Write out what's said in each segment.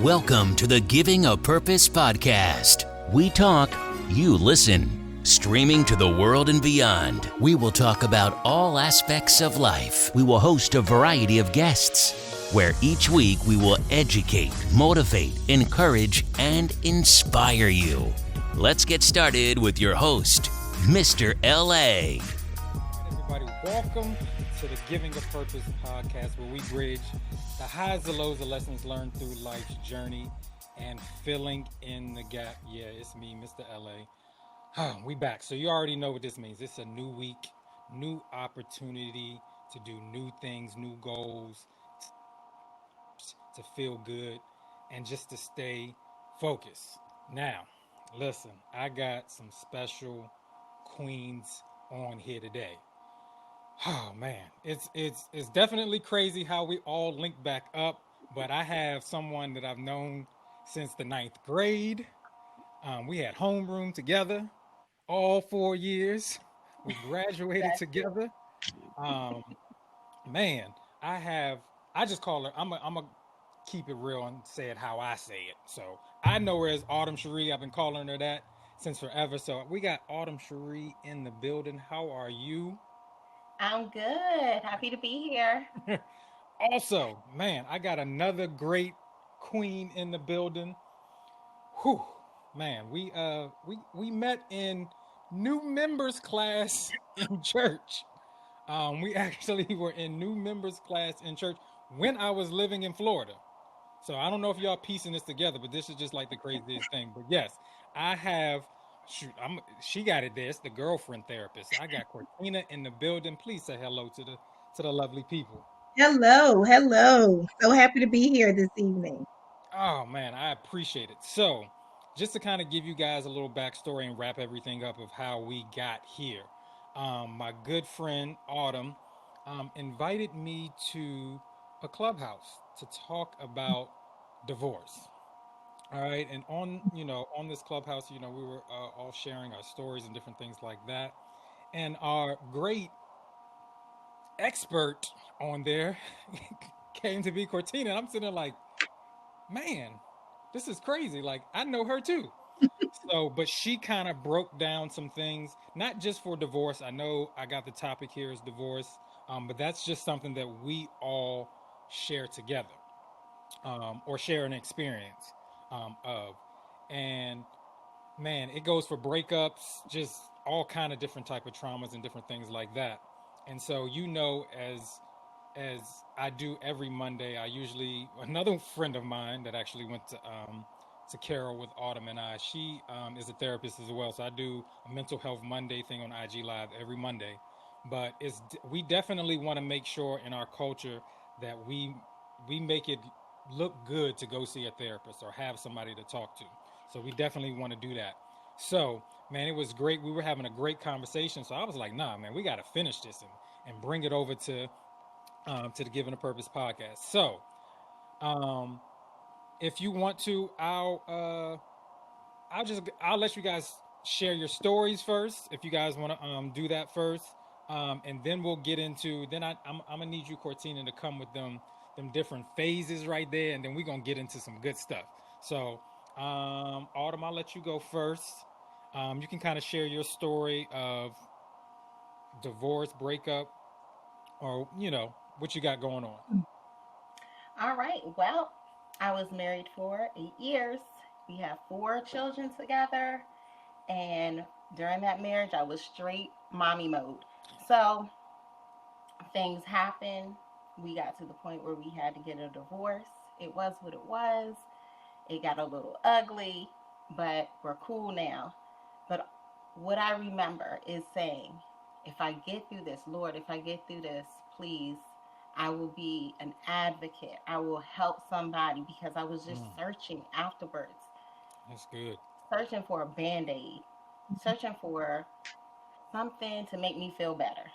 Welcome to the Giving a Purpose podcast. We talk, you listen. Streaming to the world and beyond, we will talk about all aspects of life. We will host a variety of guests, where each week we will educate, motivate, encourage, and inspire you. Let's get started with your host, Mr. L.A. Everybody, welcome to the Giving a Purpose podcast, where we bridge the highs, the lows, the lessons learned through life's journey and filling in the gap. Yeah, it's me, Mr. L.A. We back. So you already know what this means. It's a new week, new opportunity to do new things, new goals, to feel good, and just to stay focused. Now, listen, I got some special queens on here today. Oh man, it's definitely crazy how we all link back up, but I have someone that I've known since the ninth grade. We had homeroom together all 4 years. We graduated together. Um, man, I have. I just call her. I'm a keep it real and say it how I say it. So I know her as Autumn Sheri. I've been calling her that since forever. So we got Autumn Sheri in the building. How are you? I'm good. Happy to be here. Also, man, I got another great queen in the building. Whew, man, we met in new members class in church. We actually were in new members class in church when I was living in Florida. So I don't know if y'all piecing this together, but this is just like the craziest thing. But yes, I have. Shoot, she got it there. It's the girlfriend therapist. I got Cortina in the building. Please say hello to the lovely people. Hello, hello. So happy to be here this evening. Oh man, I appreciate it. So, just to kind of give you guys a little backstory and wrap everything up of how we got here, my good friend Autumn invited me to a clubhouse to talk about divorce. All right, and on this clubhouse, we were all sharing our stories and different things like that, and our great expert on there came to be Cortina, and I'm sitting there like, man, this is crazy. Like, I know her too. So, but she kind of broke down some things, not just for divorce. I know I got the topic here is divorce, but that's just something that we all share together, or share an experience of. And man, it goes for breakups, just all kind of different type of traumas and different things like that. And so, as I do every Monday, I usually another friend of mine that actually went to Carol with Autumn and I. She is a therapist as well, so I do a mental health Monday thing on IG Live every Monday. But we definitely want to make sure in our culture that we make it look good to go see a therapist or have somebody to talk to. So we definitely want to do that. So man, it was great. We were having a great conversation. So I was like, nah, man, we got to finish this and bring it over to the Giving a Purpose podcast. So, if you want to, I'll let you guys share your stories first. If you guys want to do that first, and then we'll get into. Then I'm gonna need you, Cortina, to come with them different phases right there, and then we're gonna get into some good stuff. So, Autumn, I'll let you go first. You can kind of share your story of divorce, breakup, or what you got going on. All right. Well, I was married for 8 years. We have 4 children together. And during that marriage, I was straight mommy mode. So things happened. We got to the point where we had to get a divorce. It was what it was. It got a little ugly, but we're cool now. But what I remember is saying, if I get through this, Lord, if I get through this, please, I will be an advocate. I will help somebody, because I was just searching afterwards, That's good. searching for a band-aid, searching for something to make me feel better.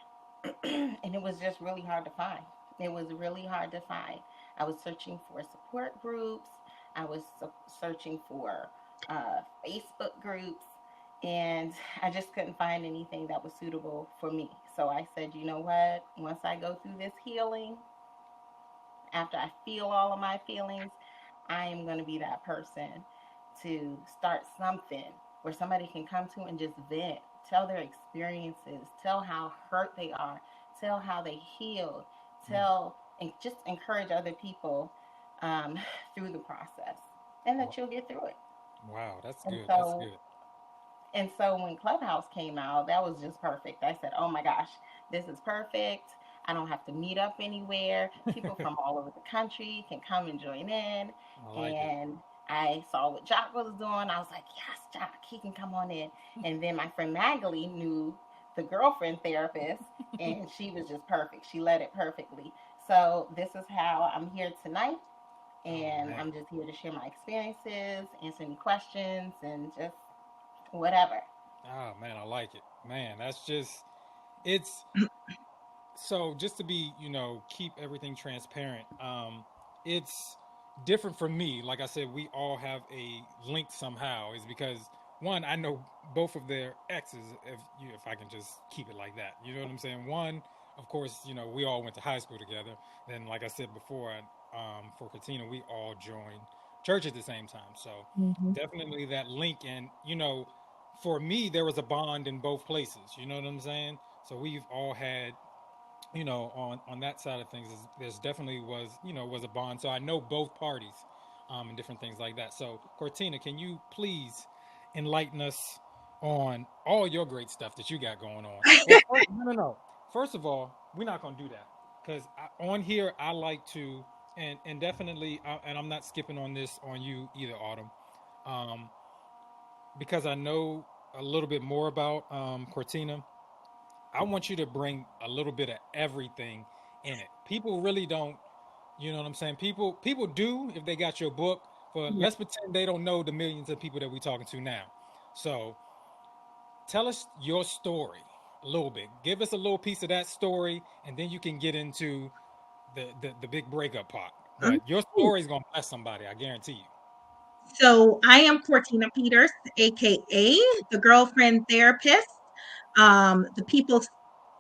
And it was just really hard to find. It was really hard to find. I was searching for support groups. I was searching for Facebook groups, and I just couldn't find anything that was suitable for me. So I said, you know what? Once I go through this healing, after I feel all of my feelings, I am going to be that person to start something where somebody can come to and just vent, tell their experiences, tell how hurt they are, tell how they healed, Mm. tell and just encourage other people um, through the process, and Wa- that you'll get through it. Wow, that's And good. That's so good. and so when Clubhouse came out, that was just perfect. I said, oh my gosh, this is perfect. I don't have to meet up anywhere. People from all over the country can come and join in. I like it. And I saw what Jock was doing. I was like, yes, Jock, he can come on in. And then my friend Magali knew the girlfriend therapist, and she was just perfect. She led it perfectly. So this is how I'm here tonight. Oh And man. I'm just here to share my experiences, answer any questions, and just whatever. Oh man, I like it. Man, that's just it's so just to be, keep everything transparent. It's different for me. Like I said, we all have a link somehow. Is because one, I know both of their exes. If I can just keep it like that, you know what I'm saying. One, of course, we all went to high school together. Then, like I said before, for Katina, we all joined church at the same time. So Mm-hmm. definitely that link, and for me, there was a bond in both places. You know what I'm saying? So we've all had on that side of things, there's definitely was a bond. So I know both parties, and different things like that. So Cortina, can you please enlighten us on all your great stuff that you got going on? Well, first, no, no, no. First of all, we're not gonna do that because on here I like to, and definitely, and I'm not skipping on this on you either, Autumn, um, because I know a little bit more about Cortina. I want you to bring a little bit of everything in it. People really don't, you know what I'm saying? People do if they got your book, but Yeah. let's pretend they don't know the millions of people that we're talking to now. So tell us your story a little bit. Give us a little piece of that story, and then you can get into the big breakup part. But your Okay. story is gonna bless somebody, I guarantee you. So I am Cortina Peters, aka the girlfriend therapist, the people's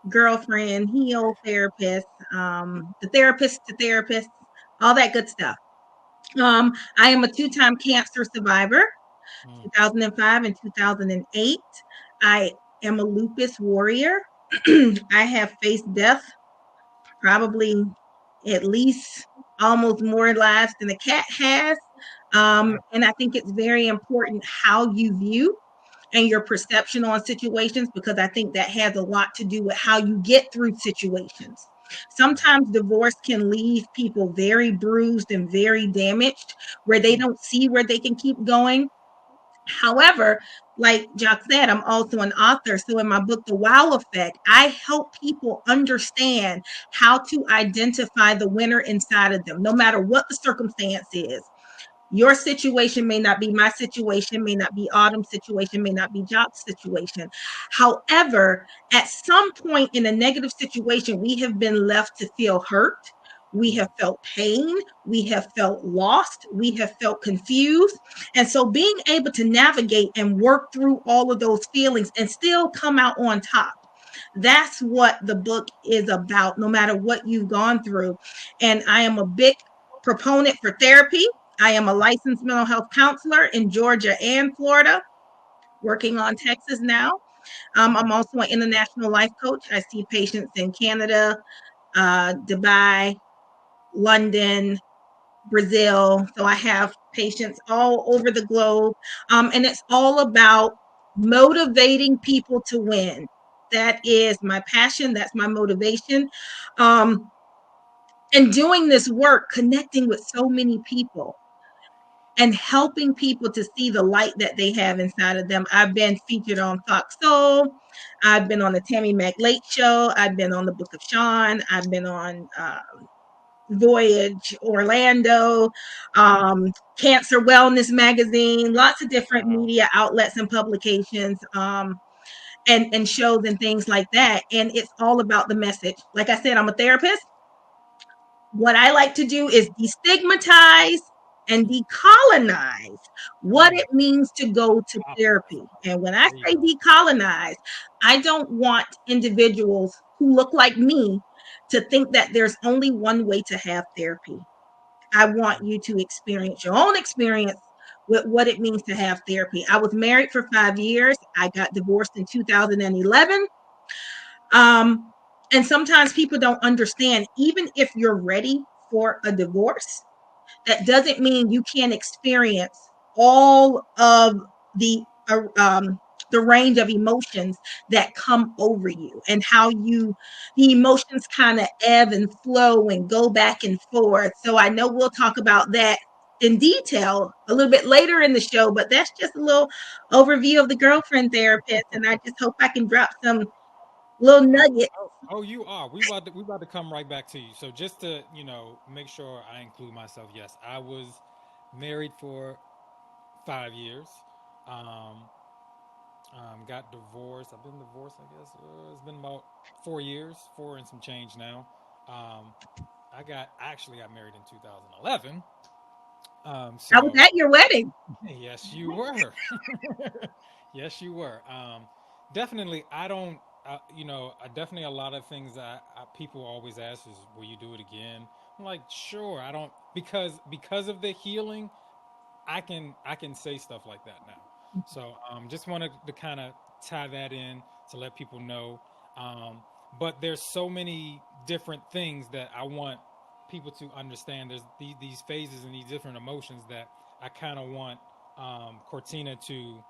girlfriend, heel therapist, the therapist to therapist, all that good stuff. I am a two-time cancer survivor, Mm, 2005 and 2008. I am a lupus warrior. I have faced death probably at least almost more lives than a cat has. wow. And I think it's very important how you view and your perception on situations, because I think that has a lot to do with how you get through situations. Right. Sometimes divorce can leave people very bruised and very damaged, where they Mm, don't see where they can keep going. However, like Jock said, I'm also an author. So in my book, The Wow Effect, I help people understand how to identify the winner inside of them, no matter what the circumstance is. Your situation may not be my situation, may not be Autumn's situation, may not be Jock's situation. However, at some point in a negative situation, we have been left to feel hurt. We mm, have felt pain. We have felt lost. We have felt confused. And so being able to navigate and work through all of those feelings and still come out on top. That's what the book is about, no matter what you've gone through. And I am a big proponent for therapy. I am a licensed mental health counselor in Georgia and Florida, working on Texas now. I'm mm. also an international life coach. I see patients in Canada, Dubai, London, Brazil. So I have patients all over the globe. And it's all about motivating people to win. That is my passion. That's my motivation. Um, and doing this work, connecting with so many people and helping people to see the light that they have inside of them. I've been featured on Fox Soul. I've been on the Tammy Mac Late Show. I've been on the Book of Sean. I've been on Voyage Orlando, Cancer Wellness Magazine, lots of different Wow. media outlets and publications, and shows and things like that. And it's all about the message. Like I said, I'm a therapist. What I like to do is destigmatize and decolonize what Mm. it means to go to Ah, therapy. And when I there you say go. decolonize, I don't want individuals who look like me to think that there's only one way to have therapy. I want you to experience your own experience with what it means to have therapy. I was married for 5 years. I got divorced in 2011. Um, and sometimes people don't understand, even if you're ready for a divorce, that doesn't mean you can't experience all of the uh, um, the range of emotions that come over you, and how the emotions kind of ebb and flow and go back and forth. So I know we'll talk about that in detail a little bit later in the show, but that's just a little overview of the girlfriend therapist, and I just hope I can drop some little Oh, nuggets. oh, you are. We about to come right back to you. So just to make sure I include myself. Yes, I was married for 5 years. Um, got divorced. I've been divorced. I guess it's been about 4 years, four and some change now. Um, I actually got married in 2011. I was So at your wedding. yes, you were. Yes, you were. Definitely, I don't. Definitely a lot of things that people always ask is, "Will you do it again?" I'm like, sure. I don't because of the healing. I can say stuff like that now. So just wanted to kind of tie that in to let people know. Um, but there's so many different things that I want people to understand. There's these phases and these different emotions that I kind of want Cortina to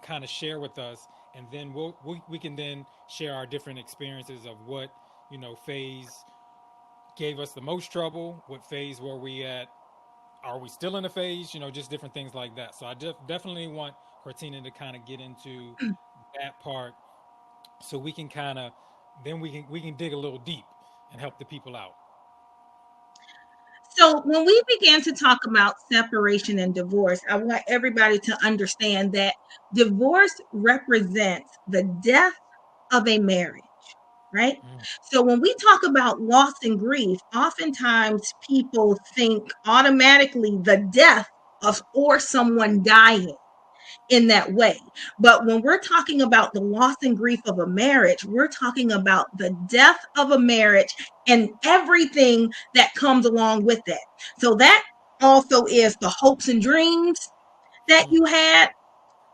kind of share with us, and then we can then share our different experiences of what phase gave us the most trouble, what phase were we at, are we still in a phase, just different things like that. So I definitely want Cortina to kind of get into that part, so we can kind of then we can dig a little deep and help the people out. So, when we began to talk about separation and divorce, I want everybody to understand that divorce represents the death of a marriage, right? Mm, So, when we talk about loss and grief, oftentimes people think automatically the death of or someone dying in that way. But when we're talking about the loss and grief of a marriage, we're talking about the death of a marriage and everything that comes along with that. So that also is the hopes and dreams that mm, you had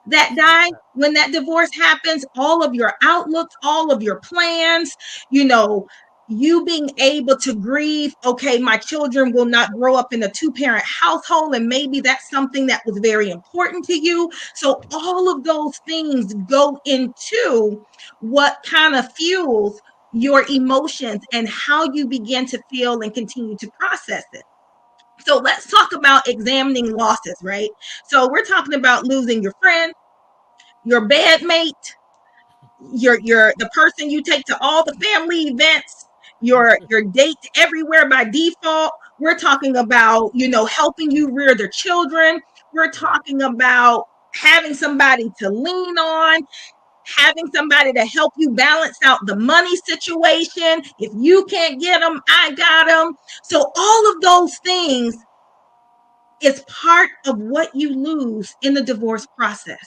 that absolutely. die when that divorce happens, all of your outlooks, all of your plans, you know, you being able to grieve, okay, my children will not grow up in a two-parent household, and maybe that's something that was very important to you. So all of those things go into what kind of fuels your emotions and how you begin to feel and continue to process it. So let's talk about examining losses, right? So we're talking about losing your friend, your bedmate, your the person you take to all the family events, your date everywhere by default. We're talking about, helping you rear their children. We're Right. talking about having somebody to lean on, having somebody to help you balance out the money situation. If you can't get them, I got them. So all of those things is part of what you lose in the divorce process.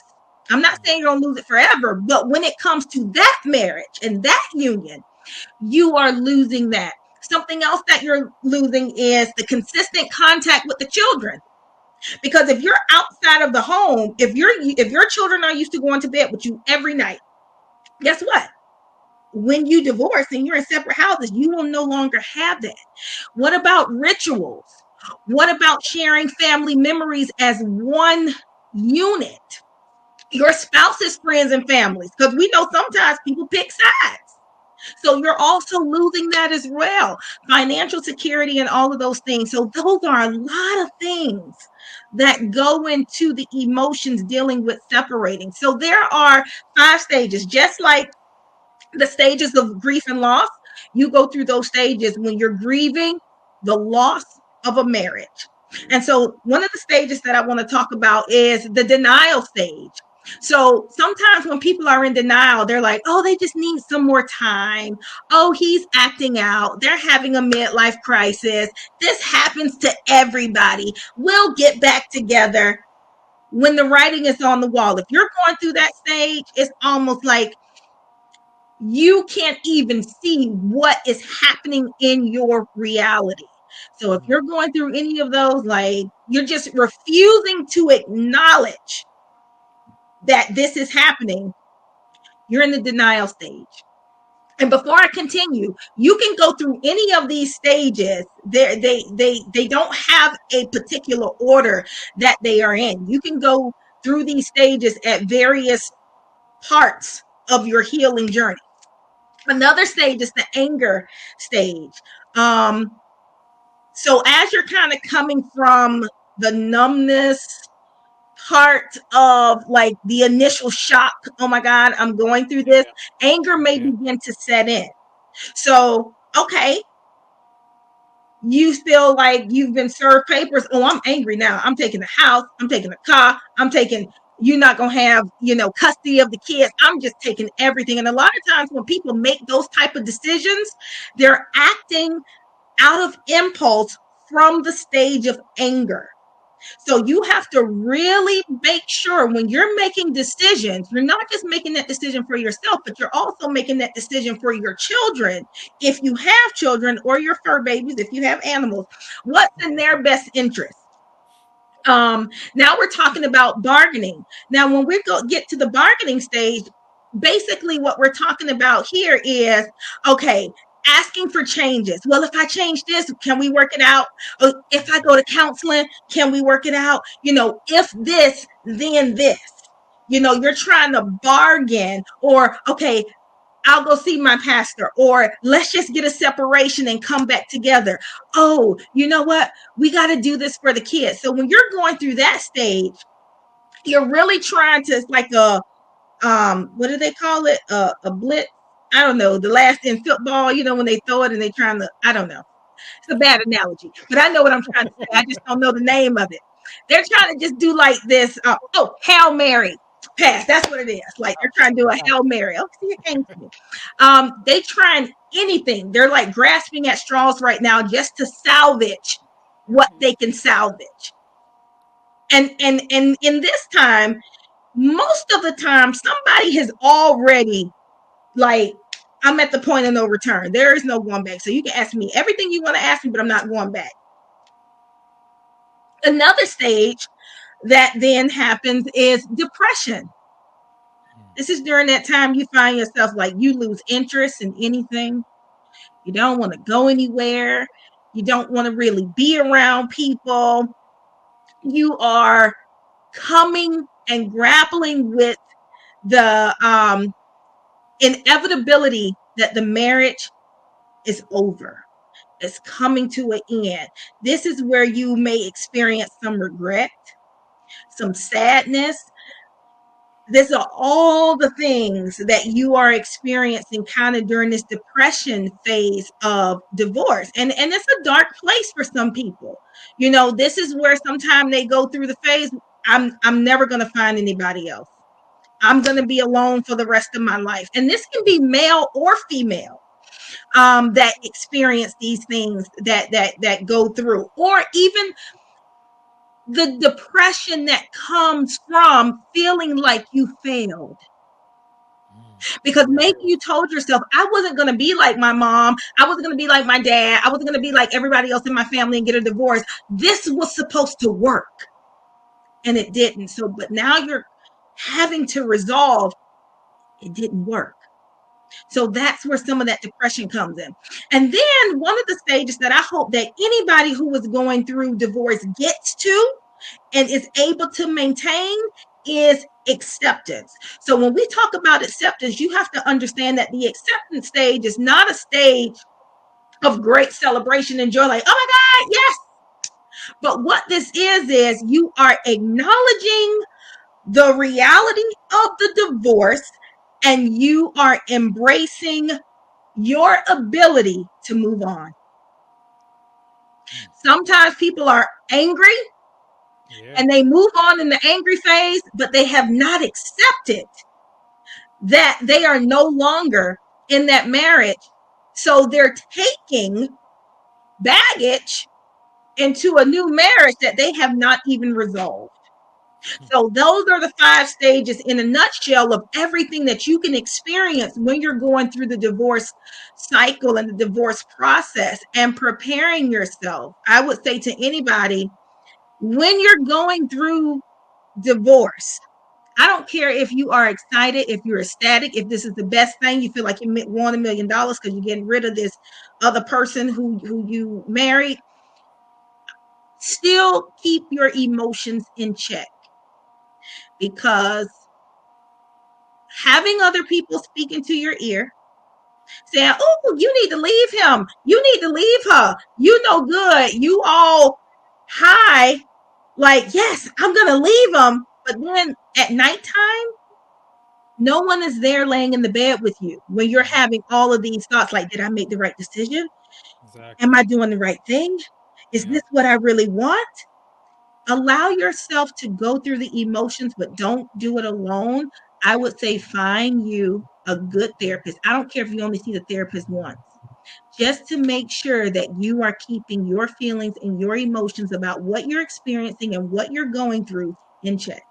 I'm not saying you're going to lose it forever, but when it comes to that marriage and that union, you are losing that. Something else that you're losing is the consistent contact with the children. Because if you're outside of the home, if your children are used to going to bed with you every night, guess what? When you divorce and you're in separate houses, you will no longer have that. What about rituals? What about sharing family memories as one unit? Your spouse's friends and families, because we know sometimes people pick sides. So you're also losing that as well. Financial security and all of those things. So those are a lot of things that go into the emotions dealing with separating. So there are 5 stages, just like the stages of grief and loss. You go through those stages when you're grieving the loss of a marriage. And so, one of the stages that I want to talk about is the denial stage. So, sometimes when people are in denial, they're like, oh, they just need some more time. Oh, he's acting out. They're having a midlife crisis. This happens to everybody. We'll get back together. When the writing is on the wall, if you're going through that stage, it's almost like you can't even see what is happening in your reality. So if you're going through any of those, like you're just refusing to acknowledge that this is happening, you're in the denial stage. And before I continue, you can go through any of these stages. They don't have a particular order that they are in. You can go through these stages at various parts of your healing journey. Another stage is the anger stage. So as you're kind of coming from the numbness part of like the initial shock, oh my God, I'm going through this, anger may begin to set in. So, okay, you feel like you've been served papers. Oh, I'm angry now. I'm taking the house. I'm taking the car. You're not going to have, custody of the kids. I'm just taking everything. And a lot of times when people make those type of decisions, they're acting out of impulse from the stage of anger. So you have to really make sure when you're making decisions, you're not just making that decision for yourself, but you're also making that decision for your children. If you have children, or your fur babies, if you have animals, what's in their best interest? Now we're talking about bargaining. Now, when we get to the bargaining stage, basically what we're talking about here is, okay, asking for changes. Well, if I change this, can we work it out? Or if I go to counseling, can we work it out? If this, then this. You're trying to bargain, or, okay, I'll go see my pastor, or let's just get a separation and come back together. Oh, you know what? We got to do this for the kids. So when you're going through that stage, you're really trying to, it's like a, what do they call it? A blitz. I don't know. The last in football, when they throw it and they trying to, I don't know. It's a bad analogy, but I know what I'm trying to say. I just don't know the name of it. They're trying to just do like this. Hail Mary pass. That's what it is. Like they're trying to do a Hail Mary. Oh, see, it came to me. They trying anything. They're like grasping at straws right now just to salvage what they can salvage. And in this time, most of the time, somebody has already, like, I'm at the point of no return. There is no going back. So you can ask me everything you want to ask me, but I'm not going back. Another stage that then happens is depression. This is during that time you find yourself like you lose interest in anything. You don't want to go anywhere. You don't want to really be around people. You are coming and grappling with the inevitability that the marriage is over. It's coming to an end. This is where you may experience some regret, some sadness. These are all the things that you are experiencing kind of during this depression phase of divorce. And it's a dark place for some people. This is where sometimes they go through the phase, I'm never going to find anybody else. I'm going to be alone for the rest of my life. And this can be male or female that experience these things that go through, or even the depression that comes from feeling like you failed. Because maybe you told yourself, I wasn't going to be like my mom. I wasn't going to be like my dad. I wasn't going to be like everybody else in my family and get a divorce. This was supposed to work. And it didn't. So, but now you're having to resolve it didn't work. So that's where some of that depression comes in. And then one of the stages that I hope that anybody who is going through divorce gets to and is able to maintain is acceptance. So when we talk about acceptance, you have to understand that the acceptance stage is not a stage of great celebration and joy, like, oh my God, yes. But what this is you are acknowledging the reality of the divorce, and you are embracing your ability to move on. Sometimes people are angry and they move on in the angry phase, but they have not accepted that they are no longer in that marriage. So they're taking baggage into a new marriage that they have not even resolved. So those are the 5 stages in a nutshell of everything that you can experience when you're going through the divorce cycle and the divorce process and preparing yourself. I would say to anybody, when you're going through divorce, I don't care if you are excited, if you're ecstatic, if this is the best thing, you feel like you won $1 million because you're getting rid of this other person who you married. Still keep your emotions in check, because having other people speak into your ear saying, oh, you need to leave him, you need to leave her, you no good, you all high, like, yes, I'm gonna leave him, but then at nighttime no one is there laying in the bed with you when you're having all of these thoughts like, did I make the right decision? Exactly. Am I doing the right thing? Is Yep. this what I really want? Allow yourself to go through the emotions, but don't do it alone. I would say find you a good therapist. I don't care if you only see the therapist once, just to make sure that you are keeping your feelings and your emotions about what you're experiencing and what you're going through in check.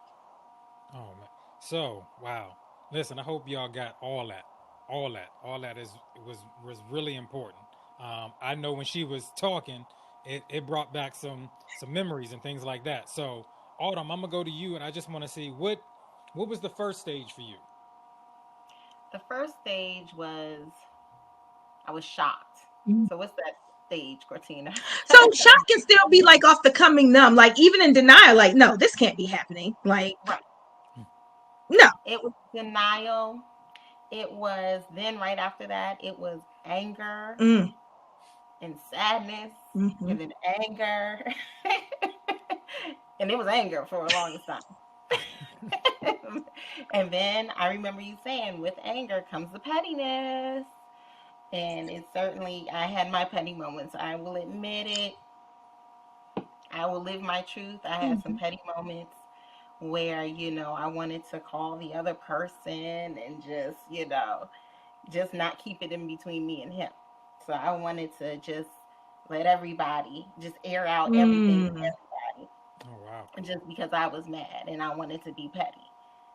Oh man. So wow. Listen, I hope y'all got all that. All that is was really important. I know when she was talking, it brought back some memories and things like that. So Autumn, I'm gonna go to you, and I just want to see what was the first stage for you. The first stage was I was shocked. Mm. So what's that stage, Cortina? So shock can still be like off the coming numb, like even in denial, like, no, this can't be happening. Like, Right. no. It was denial. It was then right after that, it was anger Mm, and sadness mhm. and then anger. And it was anger for the longest time. And then I remember you saying, with anger comes the pettiness. And it certainly, I had my petty moments. I will admit it. I will live my truth. I had some Mhm. petty moments where, I wanted to call the other person and just not keep it in between me and him. So I wanted to just let everybody just air out everything to Mm. everybody Oh wow. just because I was mad and I wanted to be petty.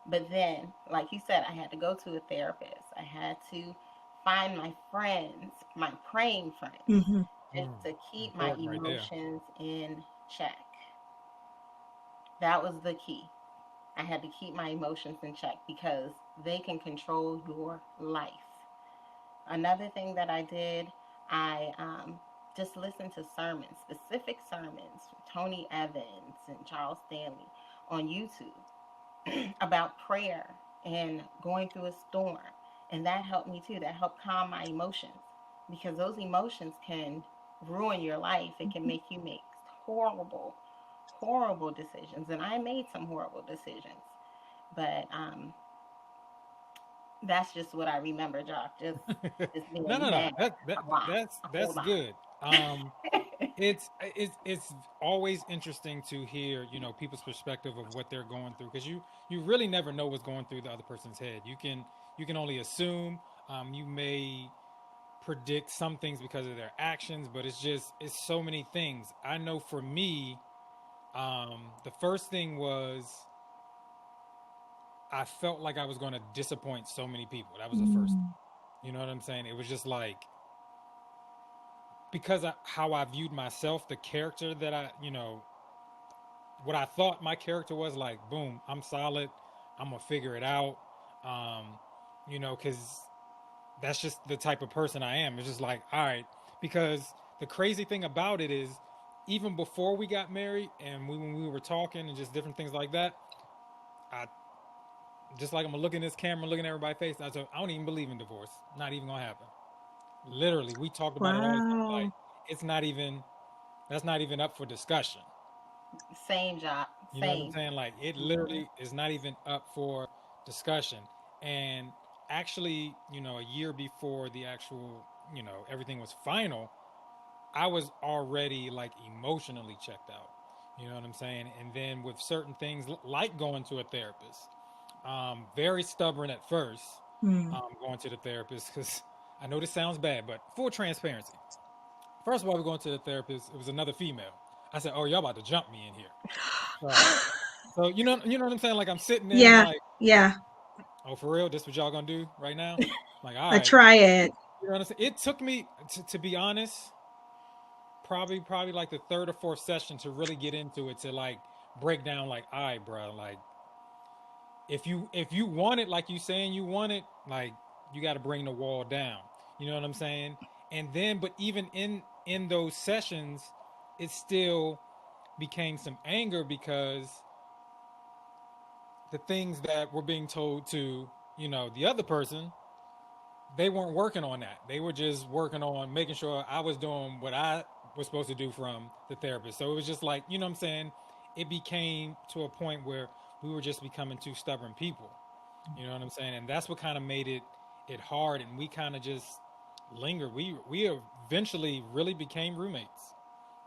But then, like you said, I had to go to a therapist. I had to find my friends, my praying friends, Mhm. just Mm, to keep my important right there. emotions in check. That was the key. I had to keep my emotions in check because they can control your life. Another thing that I did, I just listened to sermons, specific sermons from Tony Evans and Charles Stanley on YouTube about prayer and going through a storm. And that helped me too. That helped calm my emotions because those emotions can ruin your life. It can make you make horrible, horrible decisions. And I made some horrible decisions. But that's just what I remember, Jock. Just No, being no, no. mad a lot, That's a whole that's lot. good. It's always interesting to hear people's perspective of what they're going through, because you really never know what's going through the other person's head. You can only assume. You may predict some things because of their actions, but it's so many things. I know for me, the first thing was I felt like I was going to disappoint so many people. That was the first thing. Mm. You know what I'm saying? It was just like, because how I viewed myself, the character that what I thought my character was, like, boom, I'm solid. I'm gonna figure it out. Um, because that's just the type of person I am. It's just like, all right. Because the crazy thing about it is, even before we got married and when we were talking and just different things like that, I just like, I'm gonna look in this camera, looking at everybody's face. I said, I don't even believe in divorce. Not even gonna happen. Literally, we talked about it all the time. Like, Wow. it's not even that's not even up for discussion. Same job, You know what I'm same. saying? Like, it Hmm. literally is not even up for discussion. And actually, a year before the actual, everything was final, I was already like emotionally checked out. You know what I'm saying? And then with certain things like going to a therapist, very stubborn at first, Mm. going to the therapist, because I know this sounds bad, but full transparency. First of all, we're going to the therapist. It was another female. I said, "Oh, y'all about to jump me in here." So So you know what I'm saying? Like I'm sitting there, I'm Yeah, like, yeah. oh, for real, this what y'all gonna do right now? Like, all A right. triad. You know what I'm saying? It took me, to be honest, probably like the third or fourth session to really get into it, to like break down, like, all right, bro, like if you want it, like you saying you want it, like you got to bring the wall down. You know what I'm saying? And then, but even in those sessions, it still became some anger because the things that were being told to the other person, they weren't working on that. They were just working on making sure I was doing what I was supposed to do from the therapist. So it was just like, what I'm saying? It became to a point where we were just becoming two stubborn people. You know what I'm saying? And that's what kind of made it hard, and we kind of just lingered. We eventually really became roommates.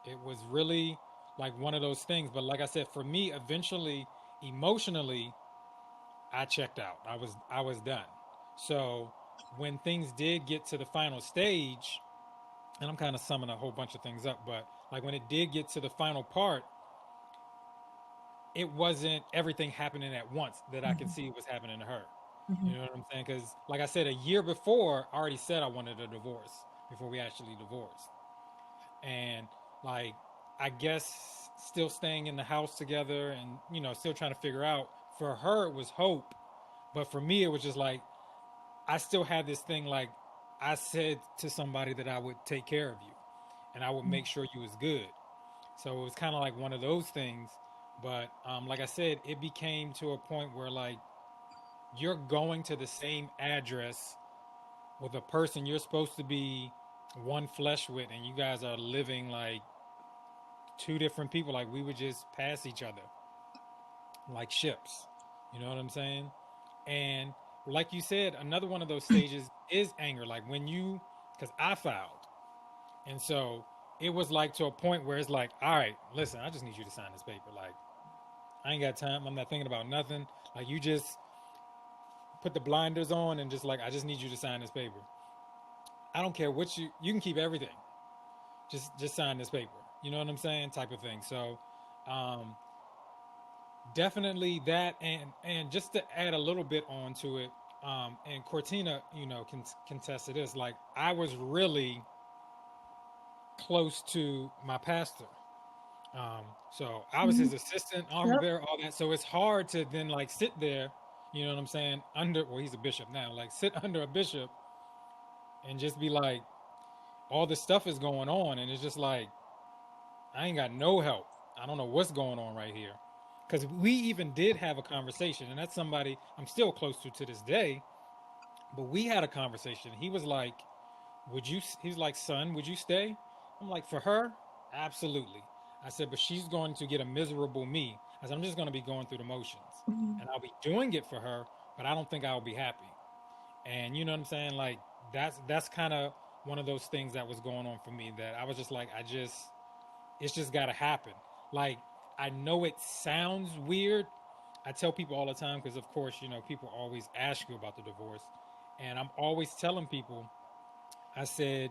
It was really like one of those things. But like I said, for me, eventually, emotionally, I checked out. I was done. So when things did get to the final stage, and I'm kind of summing a whole bunch of things up, but like when it did get to the final part, it wasn't everything happening at once that I could see was happening to her. Mhm. You know what I'm saying? Because, like I said, a year before, I already said I wanted a divorce before we actually divorced. And, like, I guess still staying in the house together and, still trying to figure out, for her, it was hope. But for me, it was just like, I still had this thing like, I said to somebody that I would take care of you and I would make sure you was good. So it was kind of like one of those things. But like I said, it became to a point where like you're going to the same address with a person you're supposed to be one flesh with, and you guys are living like two different people. Like we would just pass each other like ships. You know what I'm saying? And like you said, another one of those stages is anger. Like when you, because I filed. And so it was like to a point where it's like, all right, listen, I just need you to sign this paper. Like, I ain't got time. I'm not thinking about nothing. Like, you just put the blinders on and just like, I just need you to sign this paper. I don't care what you can keep everything. Just sign this paper. You know what I'm saying? Type of thing. So, um, definitely that. And just to add a little bit onto it, and Cortina, can contest to this. Like, I was really close to my pastor. So I was Mhm. his assistant, armor Yep. bearer, all that. So it's hard to then like sit there, you know what I'm saying, under, well, he's a bishop now, like sit under a bishop and just be like, all this stuff is going on. And it's just like, I ain't got no help. I don't know what's going on right here. Because we even did have a conversation, and that's somebody I'm still close to this day. But we had a conversation. He was like, he's like, son, would you stay? I'm like, for her, absolutely. I said, but she's going to get a miserable me. I said, I'm just going to be going through the motions, Mhm. and I'll be doing it for her, but I don't think I'll be happy. And you know what I'm saying? Like that's kind of one of those things that was going on for me, that I was just like, it's just got to happen. Like, I know it sounds weird. I tell people all the time, because of course, people always ask you about the divorce, and I'm always telling people, I said,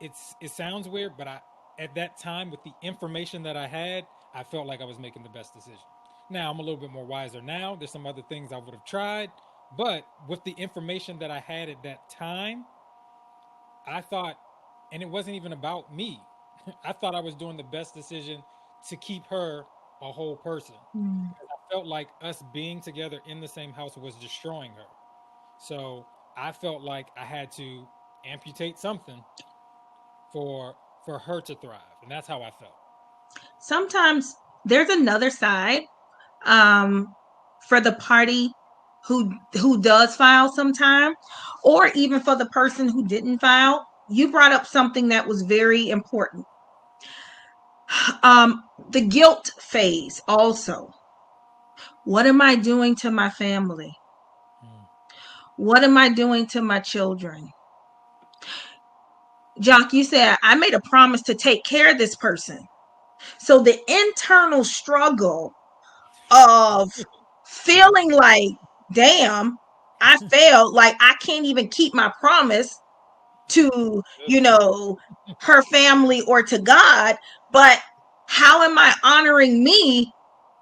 it sounds weird, but I, at that time, with the information that I had, I felt like I was making the best decision. Now I'm a little bit more wiser now. There's some other things I would have tried, but with the information that I had at that time, I thought, and it wasn't even about me. I thought I was doing the best decision to keep her a whole person. Mhm. I felt like us being together in the same house was destroying her. So I felt like I had to amputate something for for her to thrive, and that's how I felt. Sometimes there's another side, um, for the party who does file sometime, or even for the person who didn't file. You brought up something that was very important. The guilt phase also. What am I doing to my family? Mm. What am I doing to my children? Jock, you said I made a promise to take care of this person. So the internal struggle of feeling like, damn, I failed, like I can't even keep my promise to, Listen, her family or to God, but how am I honoring me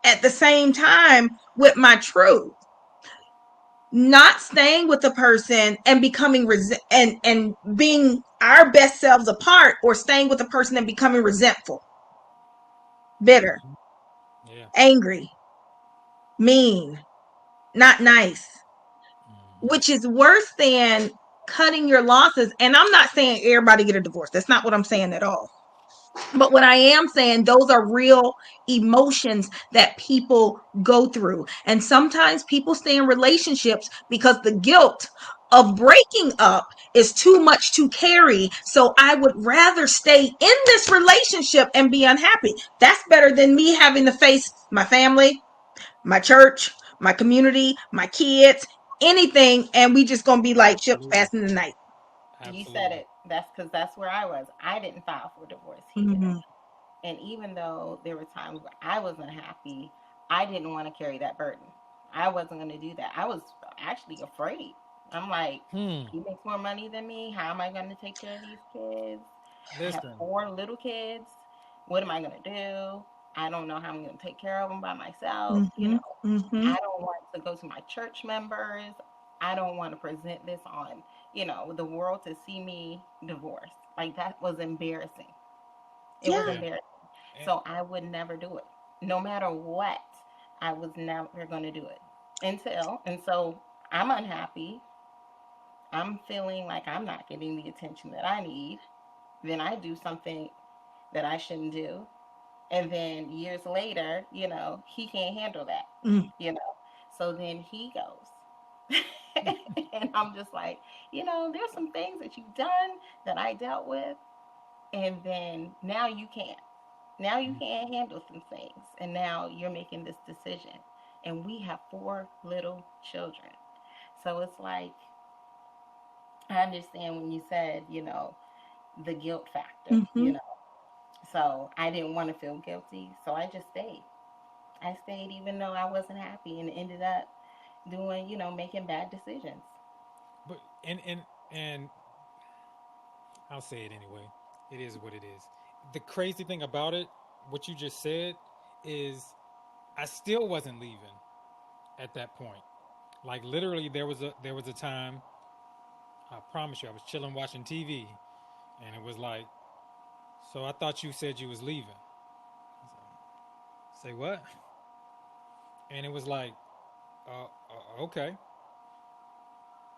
at the same time with my truth. Not staying with the person and becoming and being our best selves apart, or staying with the person and becoming resentful, bitter, Mhm. Yeah. angry, mean, not nice, Mhm. which is worse than cutting your losses. And I'm not saying everybody get a divorce. That's not what I'm saying at all. But what I am saying, those are real emotions that people go through. And sometimes people stay in relationships because the guilt of breaking up is too much to carry. So I would rather stay in this relationship and be unhappy. That's better than me having to face my family, my church, my community, my kids, anything. And we just going to be like ships Absolutely. passing the night. You said Absolutely. it. That's because that's where I was. I didn't file for divorce. He did. Mhm. And even though there were times where I wasn't happy, I didn't want to carry that burden. I wasn't going to do that. I was actually afraid. I'm like, Hmm. he makes more money than me. How am I going to take care of these kids? I have Listen. 4 little kids. What am I going to do? I don't know how I'm going to take care of them by myself. Mhm. Mhm. I don't want to go to my church members. I don't want to present this on, the world to see me divorced. Like that was embarrassing. It was Yeah. Yeah. embarrassing. And So I would never do it. No matter what, I was never going to do it and so I'm unhappy. I'm feeling like I'm not getting the attention that I need. Then I do something that I shouldn't do. And then years later, he can't handle that, Mm. you know. So then he goes. And I'm just like, there's some things that you've done that I dealt with. And then now you can't. Now you can't handle some things. And now you're making this decision. And we have 4 little children. So it's like, I understand when you said, the guilt factor. Mhm. So I didn't want to feel guilty. So I just stayed. I stayed even though I wasn't happy and ended up doing, making bad decisions. but and I'll say it anyway. It is what it is. The crazy thing about it, what you just said, is I still wasn't leaving at that point. Like literally, there was a time. I promise you, I was chilling watching TV, and it was like, so I thought you said you was leaving. Say what? And it was like, okay,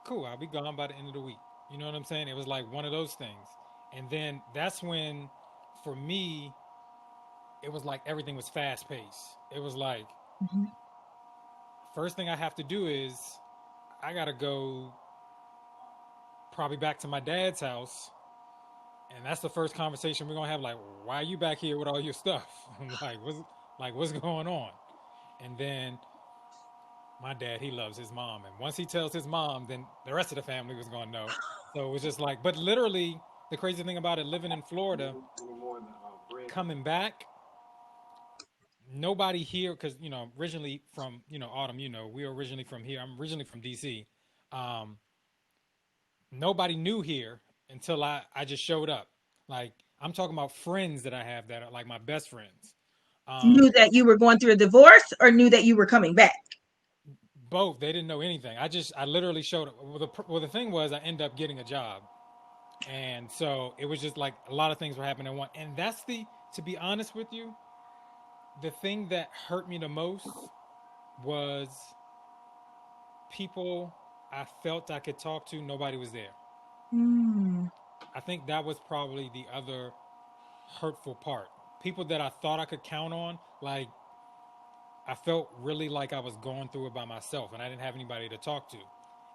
cool. I'll be gone by the end of the week. You know what I'm saying? It was like one of those things. And then that's when, for me, it was like everything was fast paced. It was like, Mhm. first thing I have to do is I gotta go probably back to my dad's house, and that's the first conversation we're gonna have. Like, why are you back here with all your stuff? I'm what's going on? And then my dad, he loves his mom, and once he tells his mom, then the rest of the family was gonna know. So it was just like, but literally, the crazy thing about it, living in Florida, coming back, nobody here, because originally from Autumn, we were originally from here. I'm originally from DC. Um, Nobody knew here until I just showed up. Like I'm talking about friends that I have that are like my best friends. Knew Um, that you were going through a divorce, or knew that you were coming back? Both, they didn't know anything. I literally showed up. Well, the thing was I ended up getting a job, and so it was just like a lot of things were happening at once. And that's to be honest with you, the thing that hurt me the most was people I felt I could talk to. Nobody was there. Mm. I think that was probably the other hurtful part. People that I thought I could count on, like I felt really like I was going through it by myself and I didn't have anybody to talk to.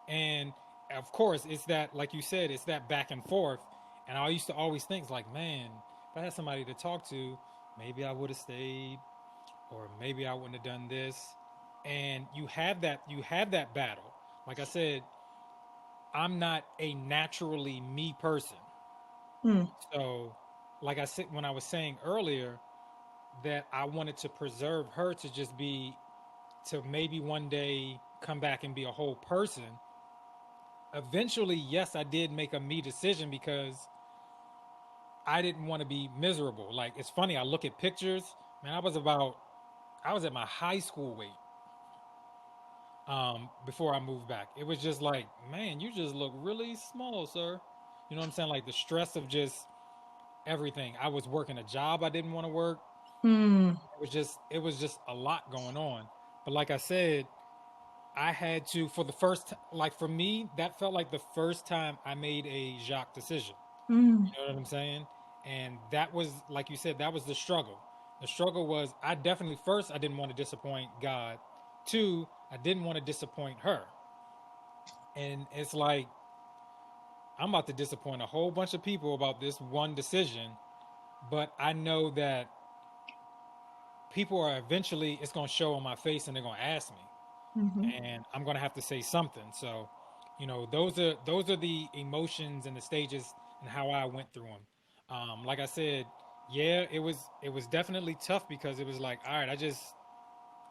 And of course, it's that, like you said, it's that back and forth. And I used to always think, like, man, if I had somebody to talk to, maybe I would have stayed, or maybe I wouldn't have done this. And you have that battle. Like I said, I'm not a naturally me person. Mm. So, like I said, when I was saying earlier, that I wanted to preserve her to just be, to maybe one day come back and be a whole person. Eventually, yes, I did make a me decision because I didn't want to be miserable. Like, it's funny, I look at pictures, man, I was about I was at my high school weight before I moved back. It was just like, man, you just look really small, sir. You know what I'm saying? Like the stress of just everything. I was working a job I didn't want to work. Hmm. It was just a lot going on. But like I said, I had to for the first like for me that felt like the first time I made a Jacques decision. Hmm. You know what I'm saying? And that was like you said, that was the struggle. The struggle was I definitely first I didn't want to disappoint God. Two, I didn't want to disappoint her. And it's like I'm about to disappoint a whole bunch of people about this one decision, but I know that people are eventually it's going to show on my face and they're going to ask me Hmm. and I'm going to have to say something. So, those are the emotions and the stages and how I went through them. Like I said, yeah, it was definitely tough because it was like, all right,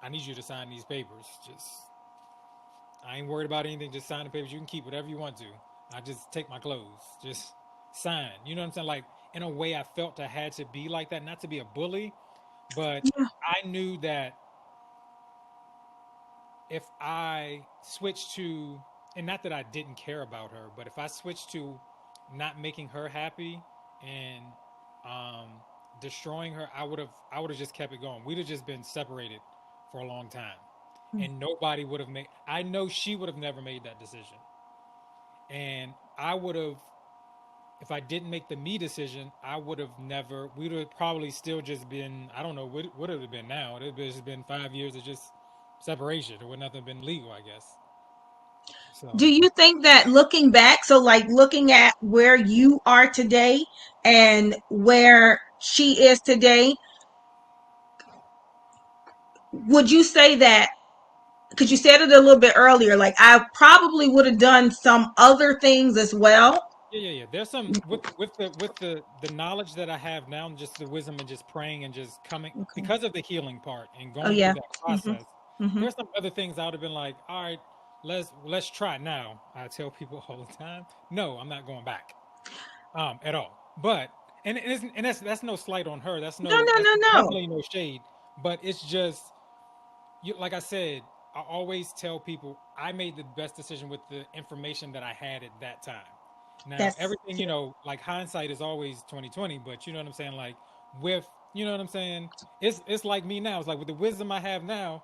I need you to sign these papers. Just I ain't worried about anything. Just sign the papers. You can keep whatever you want to. I just take my clothes. Just sign. You know what I'm saying? Like in a way, I felt I had to be like that, not to be a bully, but Yeah. I knew that if I switched to, and not that I didn't care about her, but if I switched to not making her happy and um, destroying her, I would have just kept it going. We'd have just been separated for a long time, and nobody would have made. I know she would have never made that decision, and I would have. If I didn't make the me decision, I would have never. We would have probably still just been. I don't know what would it have been now. It would have just been 5 years of just separation. It would not have been legal, I guess. Do So you think that looking back, so like looking at where you are today and where she is today, would you say that, because you said it a little bit earlier, like I probably would have done some other things as well? yeah. There's some with the knowledge that I have now, and just the wisdom and just praying and just coming Okay. because of the healing part and Oh going through yeah. that Hmm. process. Hmm. There's some other things I would have been like, all right, let's try now. I tell people all the time, no, I'm not going back at all. But and that's no slight on her. That's No, no no, that's no, no. definitely no shade. But it's just like I said, I always tell people I made the best decision with the information that I had at that time. Now, That's everything, like hindsight is always 2020, but you know what I'm saying? Like with, you know what I'm saying? It's like me now. It's like with the wisdom I have now,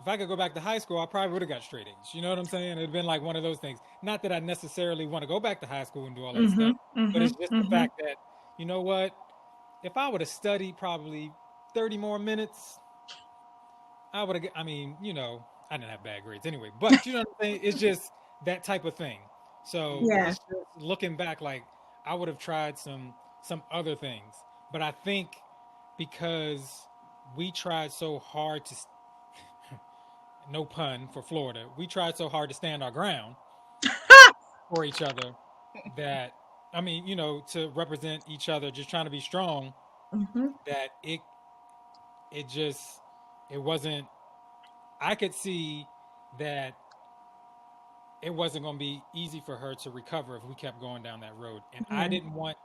if I could go back to high school, I probably would have got straight A's. You know what I'm saying? It'd been like one of those things. Not that I necessarily want to go back to high school and do all that hmm stuff, but hmm it's just the hmm fact that, you know what? If I would have studied probably 30 more minutes, I would have. I mean, I didn't have bad grades anyway. But you know what I'm saying? It's just that type of thing. So Yeah. it's just looking back, like I would have tried some other things. But I think because we tried so hard to, no pun for Florida, we tried so hard to stand our ground for each other that I mean, to represent each other, just trying to be strong. Hmm. That it just it wasn't. I could see that it wasn't going to be easy for her to recover if we kept going down that road. And I Yeah. didn't want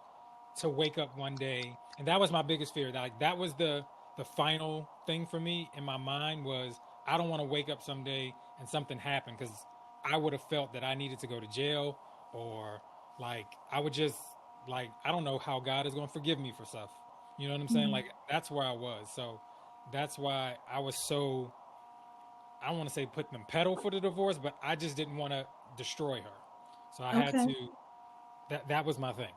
to wake up one day, and that was my biggest fear. That was the final thing for me in my mind was I don't want to wake up someday and something happened because I would have felt that I needed to go to jail or like I would just like I don't know how God is going to forgive me for stuff. You know what I'm saying? Mhm. Like that's where I was. So that's why I was so I don't want to say put them pedal for the divorce, but I just didn't want to destroy her. So I had Okay. to. That was my thing.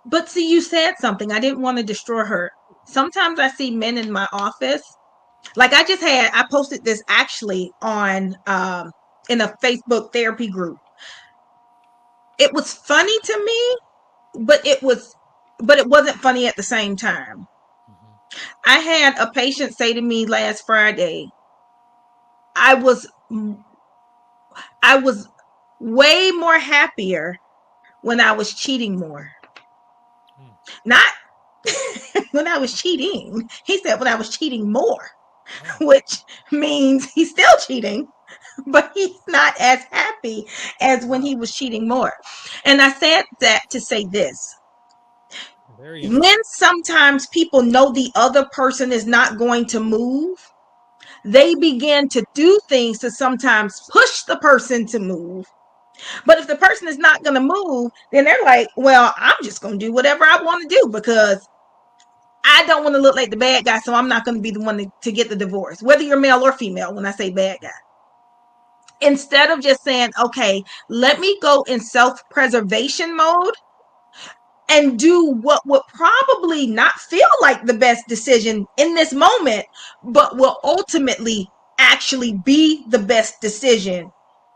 But see, you said something. I didn't want to destroy her. Sometimes I see men in my office. Like I posted this actually on in a Facebook therapy group. It was funny to me, but it wasn't funny at the same time. Hmm. I had a patient say to me last Friday, I was I was way more happier when I was cheating more. Mm. Not when I was cheating. He said when I was cheating more, Oh, which means he's still cheating, but he's not as happy as when he wow. was cheating more. And I said that to say this. Very When interesting. sometimes people know the other person is not going to move, they begin to do things to sometimes push the person to move. But if the person is not going to move, then they're like, well, I'm just going to do whatever I want to do because I don't want to look like the bad guy. So I'm not going to be the one to get the divorce, whether you're male or female. When I say bad guy, instead of just saying, okay, let me go in self-preservation mode and do what would probably not feel like the best decision in this moment, but will ultimately actually be the best decision,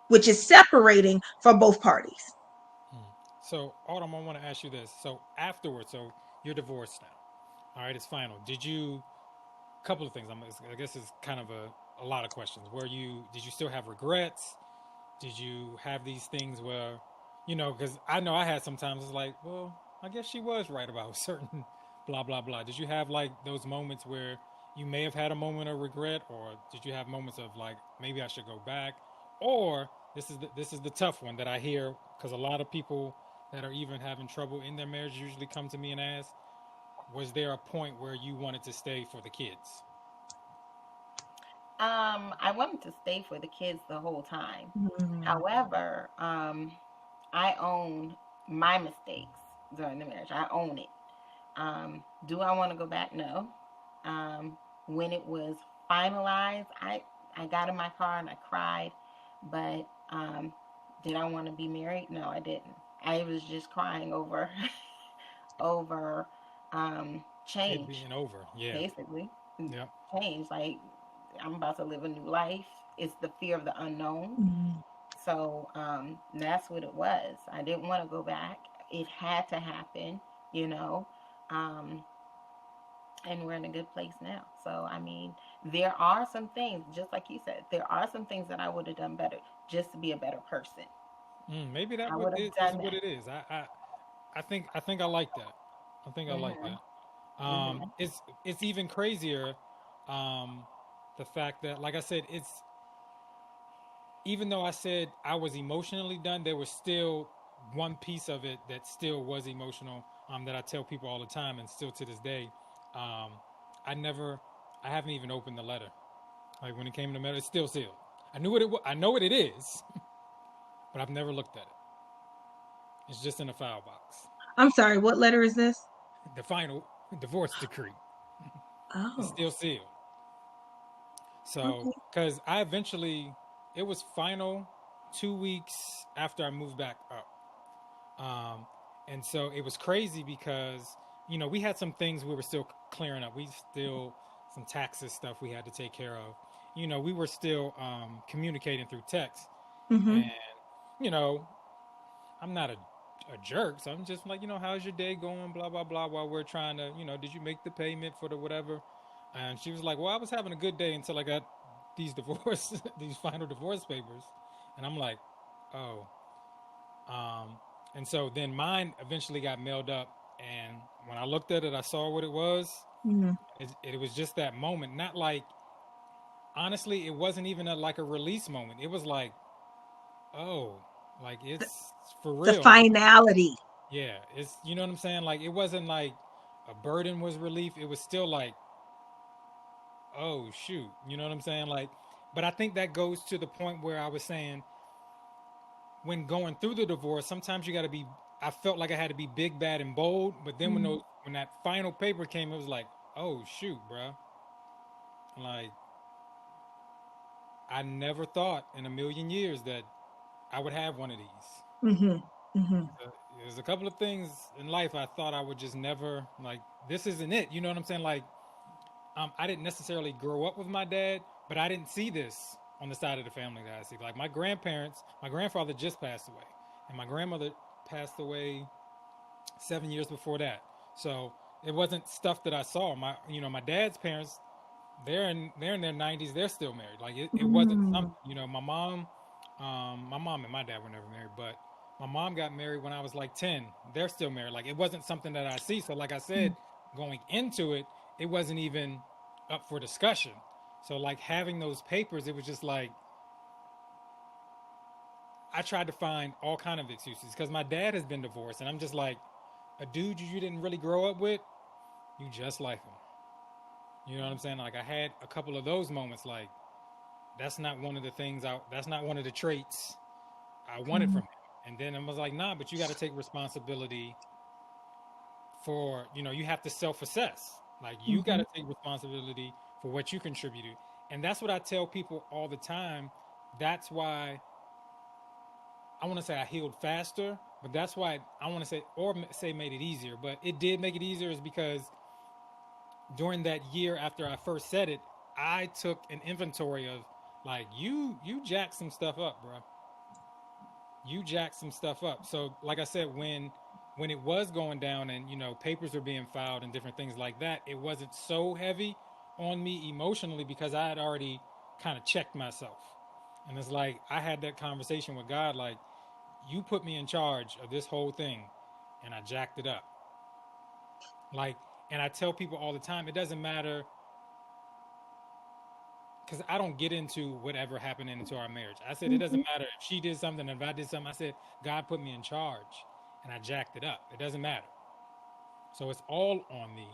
which is separating for both parties. Hmm. So, Autumn, I want to ask you this. So, afterwards, so you're divorced now. All right, it's final. Did you? Couple of things. I guess it's kind of a lot of questions. Did you still have regrets? Did you have these things where, because I know I had sometimes it's like, well, I guess she was right about certain blah blah blah. Did you have like those moments where you may have had a moment of regret, or did you have moments of like maybe I should go back, or this is the tough one that I hear because a lot of people that are even having trouble in their marriage usually come to me and ask, was there a point where you wanted to stay for the kids? I wanted to stay for the kids the whole time. Mm. However, I own my mistakes during the marriage. I own it. Do I want to go back? No. Um, when it was finalized, I got in my car and I cried, but did I want to be married? No, I didn't. I was just crying over over It change, being over. Yeah. basically. Yep. Change. Like I'm about to live a new life. It's the fear of the unknown. Mm. So that's what it was. I didn't want to go back. It had to happen, you know. Um, and we're in a good place now. So, I mean, there are some things, just like you said, there are some things that I would have done better just to be a better person. Maybe that I what would have it is done what that. it is. I think I like that. I think I like Hmm. that. Hmm. It's even crazier. Um, the fact that, like I said, it's even though I said I was emotionally done, there was still one piece of it that still was emotional. That I tell people all the time, and still to this day, um, I never, I haven't even opened the letter. Like when it came to mail, it's still sealed. I knew what it. I know what it is, but I've never looked at it. It's just in a file box. I'm sorry, what letter is this? The final divorce decree is Oh, still sealed. So, okay. because I eventually, it was final 2 weeks after I moved back up. Um, and so it was crazy because, we had some things we were still clearing up. We still, some taxes stuff we had to take care of. We were still communicating through text. And, Mm-hmm. you know, I'm not a jerk. So I'm just like, how's your day going? Blah, blah, blah. While we're trying to, did you make the payment for the whatever? And she was like, well, I was having a good day until I got these divorce, these final divorce papers. And I'm like, oh. Um, and so then mine eventually got mailed up. And when I looked at it, I saw what it was. Mm-hmm. It was just that moment. Not like, honestly, it wasn't even like a release moment. It was like, oh, like The, it's for the real now. finality. Yeah, it's you know what I'm saying. Like it wasn't like a burden was relief. It was still like, oh shoot, you know what I'm saying. Like, but I think that goes to the point where I was saying when going through the divorce, sometimes you got to be. I felt like I had to be big, bad, and bold. But then Mm. when that final paper came, it was like, oh shoot, bro. Like I never thought in a million years that I would have one of these. Mm-hmm. Mm-hmm. There's a couple of things in life I thought I would just never like. This isn't it. You know what I'm saying? Like I didn't necessarily grow up with my dad, but I didn't see this on the side of the family that I see. Like my grandparents, my grandfather just passed away, and my grandmother passed away 7 years before that. So it wasn't stuff that I saw. My dad's parents, they're in their 90s. They're still married. Like it wasn't Mm. something. My mom and my dad were never married, but my mom got married when I was like 10. They're still married. Like it wasn't something that I see. So like I said, going into it, it wasn't even up for discussion. So like having those papers, it was just like I tried to find all kind of excuses because my dad has been divorced, and I'm just like, a dude you didn't really grow up with, you just like him. You know what I'm saying? Like I had a couple of those moments. Like that's not one of the things I. That's not one of the traits I wanted from him. And then I was like, nah, but you got to take responsibility for. You have to self-assess. Like you got to take responsibility for what you contributed. And that's what I tell people all the time. That's why I want to say I healed faster, but that's why I want to say, or say made it easier, but it did make it easier is because during that year after I first said it, I took an inventory of like, you jacked some stuff up, bro. You jacked some stuff up. So like I said, when it was going down and, papers were being filed and different things like that, it wasn't so heavy on me emotionally because I had already kind of checked myself. And it's like, I had that conversation with God, like, you put me in charge of this whole thing and I jacked it up. Like, and I tell people all the time, it doesn't matter because I don't get into whatever happened into our marriage. I said, it doesn't matter if she did something, if I did something. I said, God put me in charge and I jacked it up. It doesn't matter. So it's all on me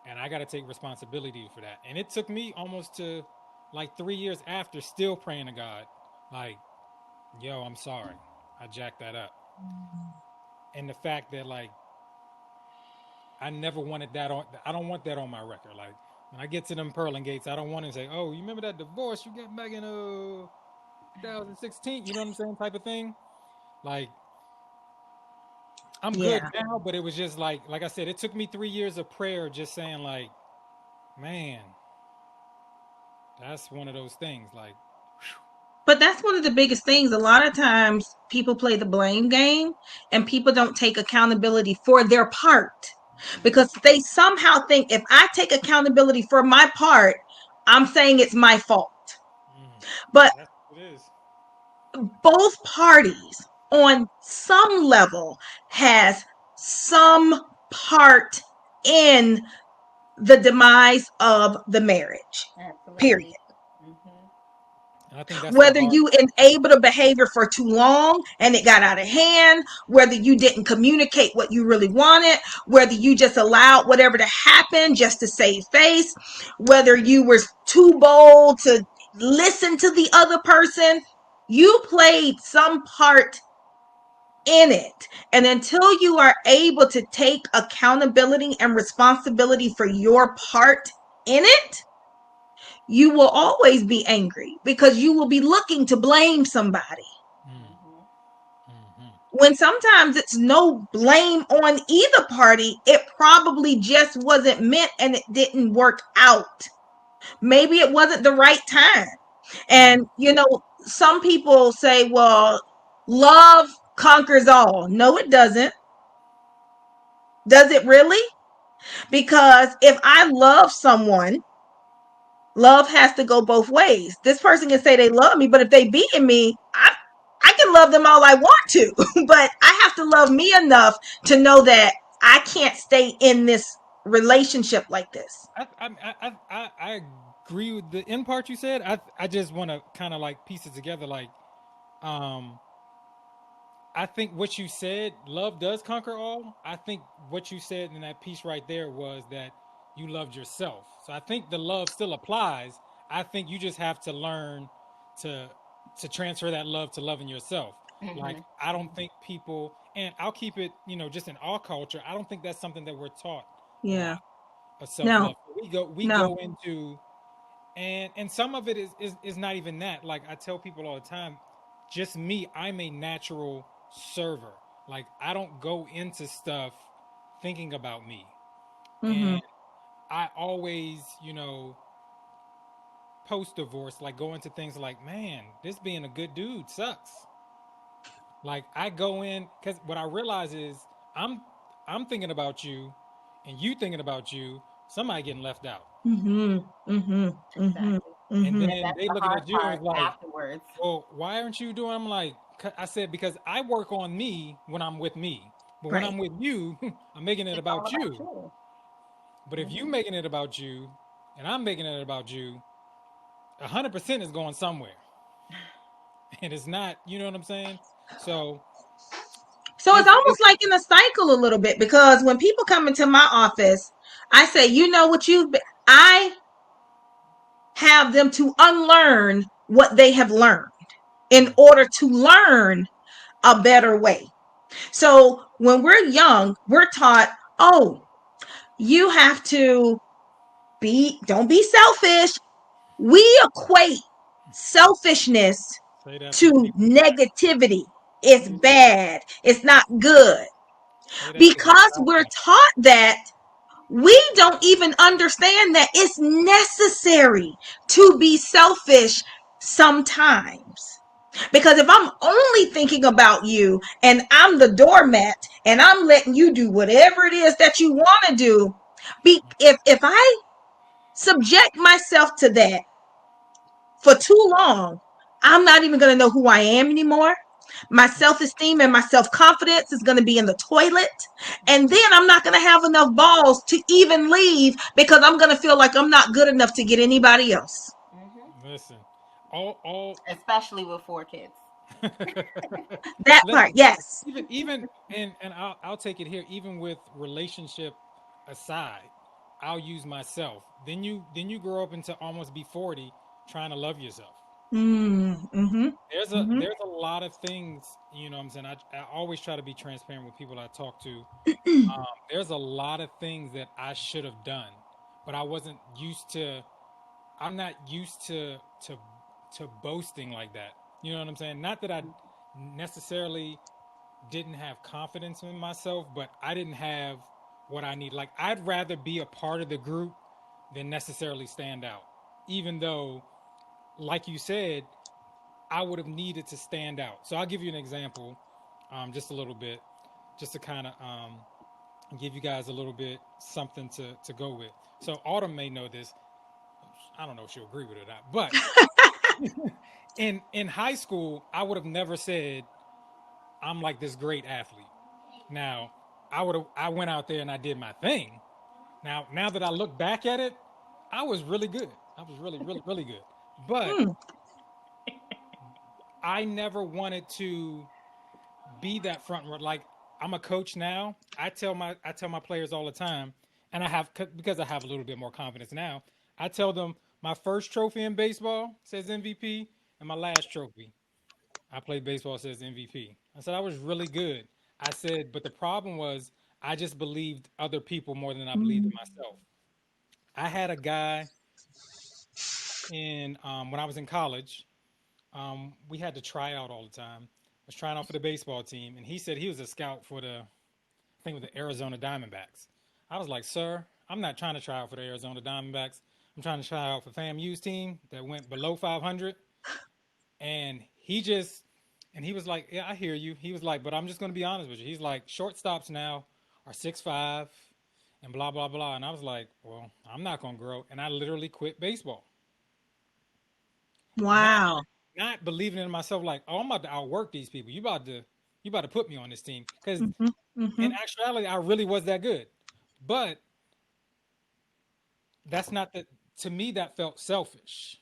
and I got to take responsibility for that. And it took me almost to like 3 years after still praying to God, like, yo, I'm sorry. I jacked that up. And the fact that like, I never wanted that on, I don't want that on my record. Like when I get to them pearling gates, I don't want to say, oh, you remember that divorce you got back in 2016? You know what I'm saying? Type of thing. Like I'm good Yeah. now, but it was just like I said, it took me 3 years of prayer just saying like, man, that's one of those things. Like, But that's one of the biggest things. A lot of times people play the blame game and people don't take accountability for their part because they somehow think if I take accountability for my part, I'm saying it's my fault. But that's what it is. both parties on some level has some part in the demise of the marriage. Period. Absolutely. Hmm. And I think that's the Whether hard. you enabled a behavior for too long and it got out of hand, whether you didn't communicate what you really wanted, whether you just allowed whatever to happen just to save face, whether you were too bold to listen to the other person, you played some part in it. And until you are able to take accountability and responsibility for your part in it, you will always be angry because you will be looking to blame somebody. Hmm. When sometimes it's no blame on either party, it probably just wasn't meant and it didn't work out. Maybe it wasn't the right time. And, some people say, well, love conquers all. No, it doesn't. Does it really? Because if I love someone, love has to go both ways. This person can say they love me, but if they beating me, I can love them all I want to, but I have to love me enough to know that I can't stay in this relationship like this. I agree with the end part you said. I just want to kind of like piece it together. Like, um, I think what you said, love does conquer all. I think what you said in that piece right there was that you loved yourself. So I think the love still applies. I think you just have to learn to transfer that love to loving yourself. Like Hmm. I don't think people, and I'll keep it, just in our culture. I don't think that's something that we're taught a Yeah. lot of self No, love. We no. go into, and some of it is not even that. Like I tell people all the time, just me, I'm a natural server. Like I don't go into stuff thinking about me. Mm-hmm. And I always, post divorce, like go into things like, man, this being a good dude sucks. Like I go in because what I realize is I'm I'm thinking about you and you thinking about you, somebody getting left out. Mm-hmm. Mm-hmm. Mm-hmm. Exactly. And Mm-hmm. And then that's they the looking hard at you and part it's like, afterwards. well, why aren't you doing? I'm like, I said, because I work on me when I'm with me. But when Right. I'm with you, I'm making it It's all about about you. you. But if you Hmm. making it about you and I'm making it about you, 100% is going somewhere. And it's not, you know what I'm saying? So So it's almost like in a cycle a little bit, because when people come into my office, I say, you know what I have them to unlearn what they have learned in order to learn a better way. So when we're young, we're taught, oh, you have to don't be selfish. We equate selfishness Say that to the to people. negativity. It's Ooh, bad. It's not good. say that to the Because South we're End. taught that, we don't even understand that it's necessary to be selfish sometimes. Because if I'm only thinking about you and I'm the doormat and I'm letting you do whatever it is that you want to do, if I subject myself to that for too long, I'm not even going to know who I am anymore. My self-esteem and my self-confidence is going to be in the toilet. And then I'm not going to have enough balls to even leave, because I'm going to feel like I'm not good enough to get anybody else. Hmm. Listen, all Especially with 4 kids. That part, listen, yes. even and I'll take it here. Even with relationship aside, I'll use myself. Then you grow up into almost be 40 trying to love yourself. Mm-hmm. Mm-hmm. There's a lot of things, you know what I'm saying. I always try to be transparent with people I talk to. There's a lot of things that I should have done, but I wasn't used to. I'm not used to boasting like that. You know what I'm saying? Not that I necessarily didn't have confidence in myself, but I didn't have what I need. Like, I'd rather be a part of the group than necessarily stand out. Even though, like you said, I would have needed to stand out. So I'll give you an example, just a little bit, just to kind of give you guys a little bit something to go with. So Autumn may know this. I don't know if she'll agree with it or not, but in high school, I would have never said I'm like this great athlete. Now, I went out there and I did my thing. Now that I look back at it, I was really good. I was really good. But Mm. I never wanted to be that front runner. Like, I'm a coach now. I tell my players all the time, and I have, because I have a little bit more confidence now. I tell them my first trophy in baseball says MVP, and my last trophy I played baseball says MVP. I said I was really good. I said, but the problem was I just believed other people more than I believed in Mm. myself. I had a guy in when I was in college. We had to try out all the time. I was trying out for the baseball team, and he said he was a scout for I think it was the Arizona Diamondbacks. I was like, sir, I'm not trying to try out for the Arizona Diamondbacks. I'm trying to try out for FAMU's team that went below 500. And he was like, yeah, I hear you. He was like, but I'm just going to be honest with you. He's like, shortstops now are 6'5" and blah blah blah. And I was like, well, I'm not going to grow. And I literally quit baseball. Not Wow. not believing in myself, like, oh, I'm about to outwork these people. You about to put me on this team, because Mm-hmm. in Mm-hmm. actuality, I really was that good. But that's not the to me that felt selfish.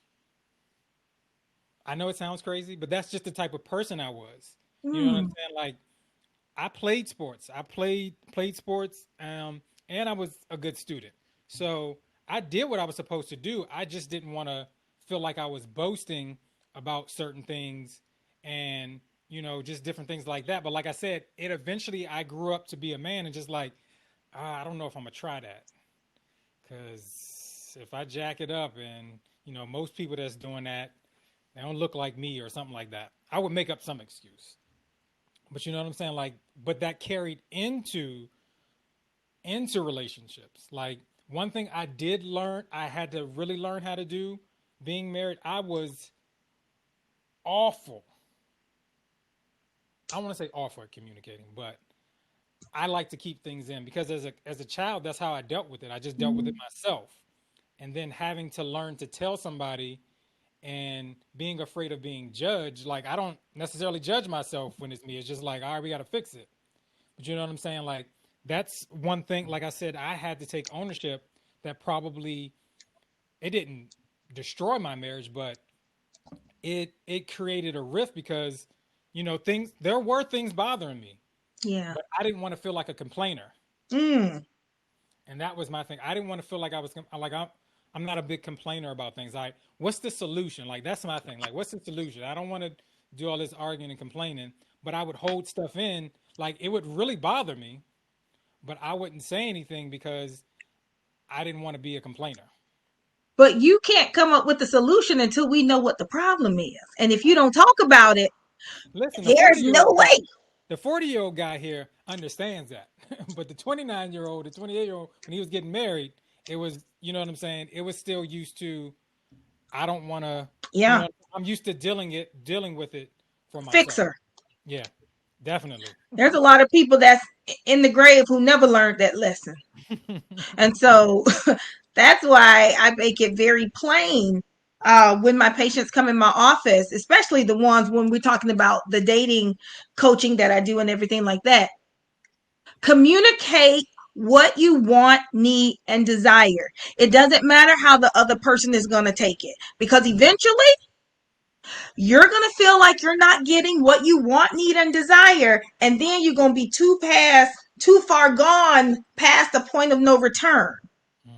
I know it sounds crazy, but that's just the type of person I was. You know what I'm Mm. saying? Like, I played sports. I played sports, and I was a good student. So I did what I was supposed to do. I just didn't want to feel like I was boasting about certain things, and just different things like that. But like I said, it eventually I grew up to be a man, and just like, I don't know if I'm gonna try that, because if I jack it up, and most people that's doing that, they don't look like me or something like that, I would make up some excuse. But you know what I'm saying? Like, but that carried into relationships. Like, one thing I did learn, I had to really learn how to do being married. I was awful. I want to say awful at communicating, but I like to keep things in, because as a child, that's how I dealt with it. I just dealt with it Mm. myself. And then having to learn to tell somebody, and being afraid of being judged. Like, I don't necessarily judge myself when it's me. It's just like, all right, we got to fix it. But you know what I'm saying? Like, that's one thing. Like I said, I had to take ownership. That probably, it didn't destroy my marriage, but it created a rift, because things there were things bothering me. Yeah. but I didn't want to feel like a complainer. Mm. And that was my thing. I didn't want to feel like I was like I'm not a big complainer about things. Like, what's the solution? Like, that's my thing. Like, what's the solution? I don't want to do all this arguing and complaining, but I would hold stuff in. Like, it would really bother me, but I wouldn't say anything because I didn't want to be a complainer. But you can't come up with the solution until we know what the problem is. And if you don't talk about it, Listen, there's no way. the 40-year-old guy here understands that. But the 29-year-old, the 28-year-old, when he was getting married, it was, you know what I'm saying? It was still used to, I don't want to, you Yeah. know, I'm used to dealing with it for myself. Fixer. Yeah, definitely. There's a lot of people that's in the grave who never learned that lesson. And so that's why I make it very plain when my patients come in my office, especially the ones when we're talking about the dating coaching that I do and everything like that. Communicate what you want, need, and desire. It doesn't matter how the other person is going to take it, because eventually you're going to feel like you're not getting what you want, need, and desire. And then you're going to be too far gone past the point of no return. Mm.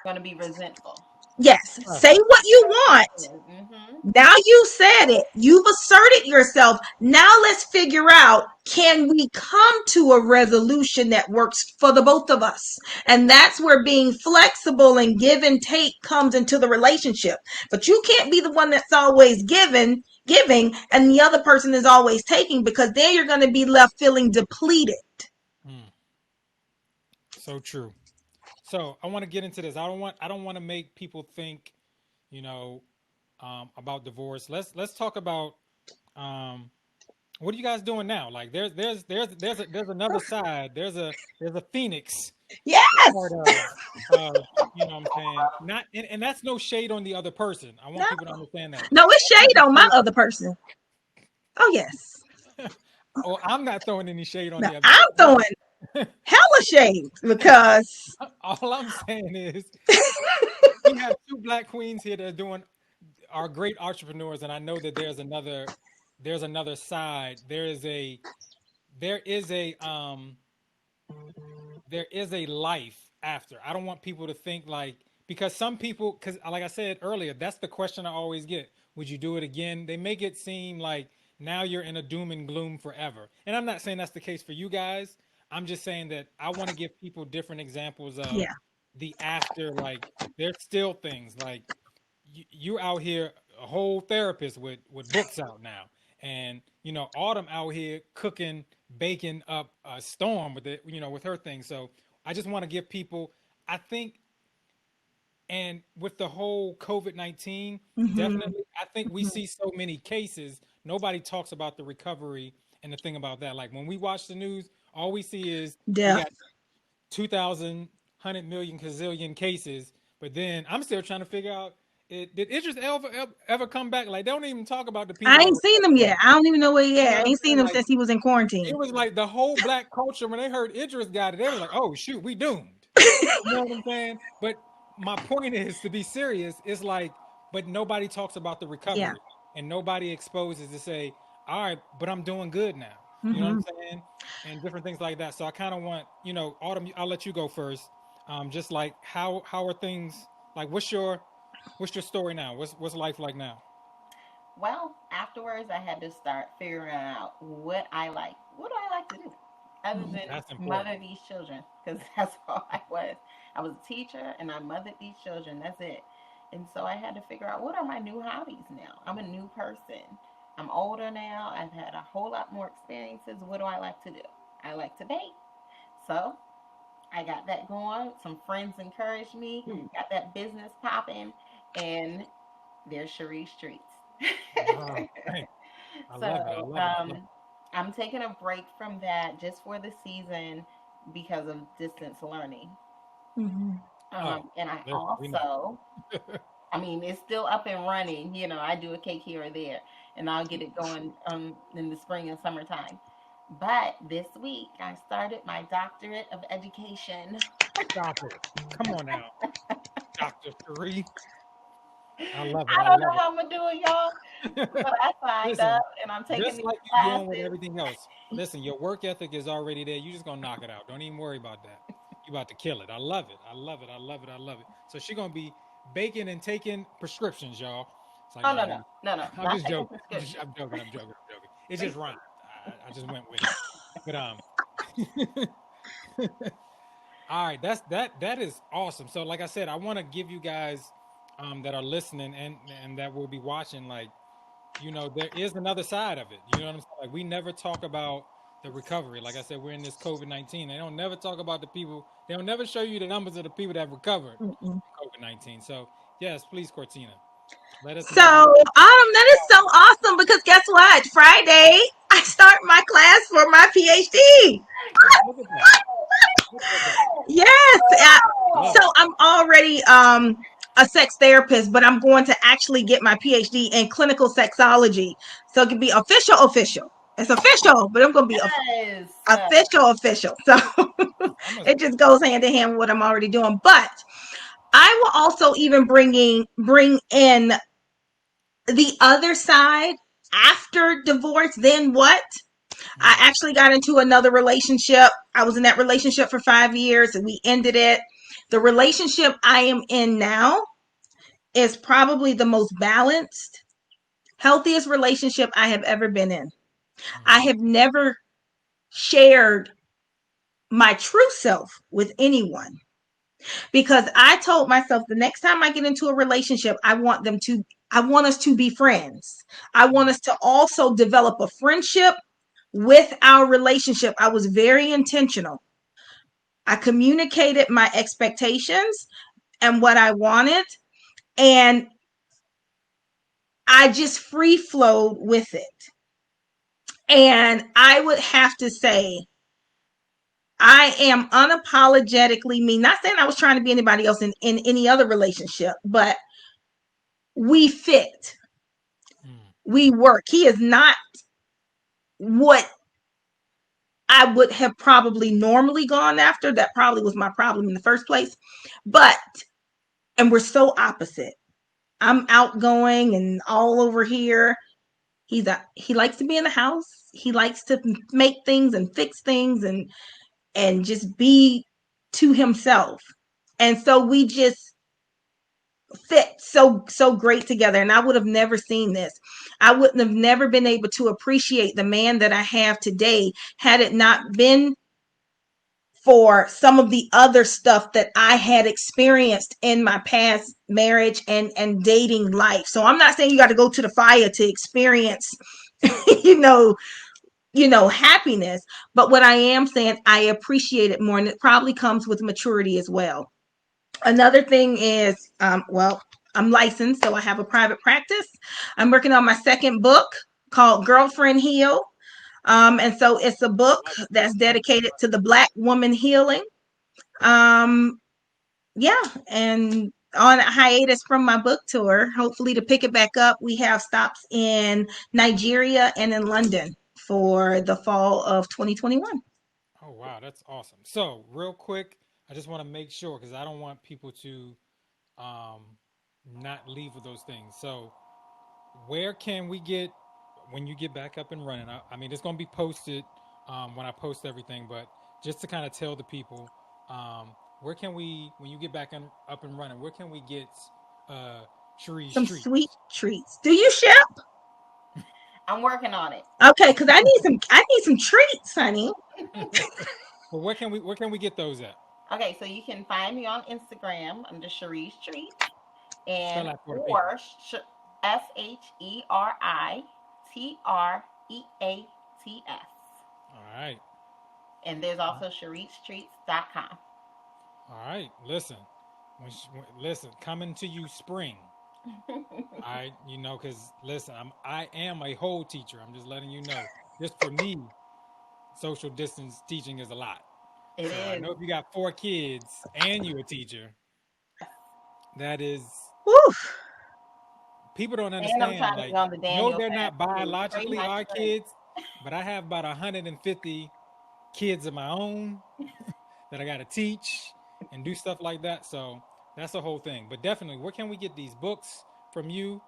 Going to be resentful. Yes, Right. say what you want. Mm-hmm. Now you said it. You've asserted yourself. Now let's figure out, can we come to a resolution that works for the both of us? And that's where being flexible and give and take comes into the relationship. But you can't be the one that's always giving, and the other person is always taking, because then you're going to be left feeling depleted. Mm. So true. So I want to get into this. I don't want to make people think, you know, about divorce. Let's talk about um, what are you guys doing now? Like, there's another side. There's a phoenix Yes. part of you know what I'm saying. Not and that's no shade on the other person. I No, want people to understand that. no, it's I'm shade just on my here- other person. Oh, yes. oh, I'm not throwing any shade on No, the other I'm person. throwing hella shade because All I'm saying is we have two black queens here that are great entrepreneurs, and I know that there's another side. There is a there is a life after. I don't want people to think like, because some people, because like I said earlier, that's the question I always get. Would you do it again? They make it seem like now you're in a doom and gloom forever. And I'm not saying that's the case for you guys. I'm just saying that I want to give people different examples of yeah. the after. Like, there's still things like you out here a whole therapist with books out now, and Autumn out here cooking, baking up a storm with it, with her thing. So I just want to give people, I think, and with the whole COVID-19, Mm-hmm. definitely, I think we see so many cases. Nobody talks about the recovery and the thing about that. Like, when we watch the news, all we see is we Death. got 2,000, 100 million, gazillion cases. But then I'm still trying to figure out, did Idris ever come back? Like, they don't even talk about the I people that ain't seen him recovered from yet. it. I don't even know where he You know at. what I I'm ain't seen saying? him Like, since he was in quarantine. it was like the whole black culture, when they heard Idris got it, they were like, oh, shoot, we doomed. You know what I'm saying? But my point is, to be serious, it's like, but nobody talks about the Yeah. recovery, and nobody exposes to say, all right, but I'm doing good now. You know what Mm-hmm. I'm saying? And different things like that. So I kind of want, Autumn, I'll let you go first. Just like, how are things, like, what's your story now? What's life like now? Well, afterwards, I had to start figuring out what I like. What do I like to do other Mm-hmm. than That's important. mother these children? Because that's all I was. I was a teacher and I mothered these children. That's it. And so I had to figure out, what are my new hobbies now? I'm a new person. I'm older now. I've had a whole lot more experiences. What do I like to do? I like to bake. So I got that going. Some friends encouraged me, got that business popping, and there's Sheri Streets. Oh, man, I love it. I So love it. I love I'm taking a break from that just for the season because of distance learning. Mm-hmm. it. Oh, And I listen, we know. also, I mean, it's still up and running. I do a cake here or there, and I'll get it going in the spring and summertime. But this week, I started my doctorate of education. Stop it. Come on now, Dr. Sheree. I love it. I I don't love know it. how I'm gonna do it, y'all. But I signed Listen, up and I'm taking just these like you doing with classes. everything else. Listen, your work ethic is already there. You just gonna knock it out. Don't even worry about that. You about to kill it. I love it. I love it. I love it. I love it. So she gonna be baking and taking prescriptions, y'all. It's like, Oh no, no let no me. no no, I'm not just taking joking. I'm just. prescriptions. I'm joking. I'm joking. I'm joking. It just rhymed. I just went with it. But all right. That is awesome. So like I said, I want to give you guys that are listening and that will be watching, like, there is another side of it. You know what I'm saying? Like, we never talk about the recovery. Like I said, we're in this COVID-19. They don't never talk about the people. They don't never show you the numbers of the people that have recovered Mm-mm. COVID-19. So yes, please, Cortina, let us So, know how. that is so awesome because guess what? Friday, I start my class for my PhD. Oh, look at that! Look at that! Yes. Love So it. I'm already a sex therapist, but I'm going to actually get my PhD in clinical sexology. So it can be official. It's official, but I'm going to be Yes. official. So I'm a. it just goes hand in hand with what I'm already doing. But I will also even bring in the other side after divorce. Then what? I Mm, actually got into another relationship. I was in that relationship for 5 years and we ended it. The relationship I am in now is probably the most balanced, healthiest relationship I have ever been in. I mm, have never shared my true self with anyone because I told myself the next time I get into a relationship, I want us to be friends. I want mm, us to also develop a friendship with our relationship. I was very intentional. I communicated my expectations and what I wanted, and I just free flowed with it. And I would have to say, I am unapologetically me. Not saying I was trying to be anybody else in any other relationship, but we fit. mm, We work. He is not what I would have probably normally gone after. That probably was my problem in the first place. But, and we're so opposite. I'm outgoing and all over here. He likes to be in the house. He likes to make things and fix things and just be to himself. And so we just fit so great together. And I would have never seen this. I wouldn't have never been able to appreciate the man that I have today had it not been for some of the other stuff that I had experienced in my past marriage and dating life. So I'm not saying you got to go to the fire to experience you know happiness, but what I am saying, I appreciate it more, and it probably comes with maturity as well. Another thing is, well, I'm licensed, so I have a private practice. I'm working on my second book called Girlfriend Heal. And so it's a book that's dedicated to the Black woman healing. Um, yeah, and on a hiatus from my book tour, hopefully to pick it back up. We have stops in Nigeria and in London for the fall of 2021. oh wow, that's awesome. So real quick, I just want to make sure because I don't want people to um not leave with those things. So where can we get when you get back up and running? I mean, it's going to be posted when I post everything, but just to kind of tell the people, where can we, when you get back up and running, where can we get uh, Sheri's Some sweet treats? treats. Do you ship? I'm working on it. Okay, because I need some treats, honey. But where can we get those at? Okay, so you can find me on Instagram under Sheri's Treats Spell and that for the people. or SHERIEATS. All right. And there's also Sheri'sTreats.com. All right. Listen, listen, coming to you spring. Because listen, I am a whole teacher. I'm just letting you know. Just for me, social distance teaching is a lot. It So I is. know if you got 4 kids and you're a teacher, that is Woo. people don't And I'm understand. trying to be Like, on the no, Daniel they're fast not too. Pray biologically my our strength. kids, but I have about 150 kids of my own that I got to teach and do stuff like that. So that's the whole thing. But definitely, where can we get these books from you?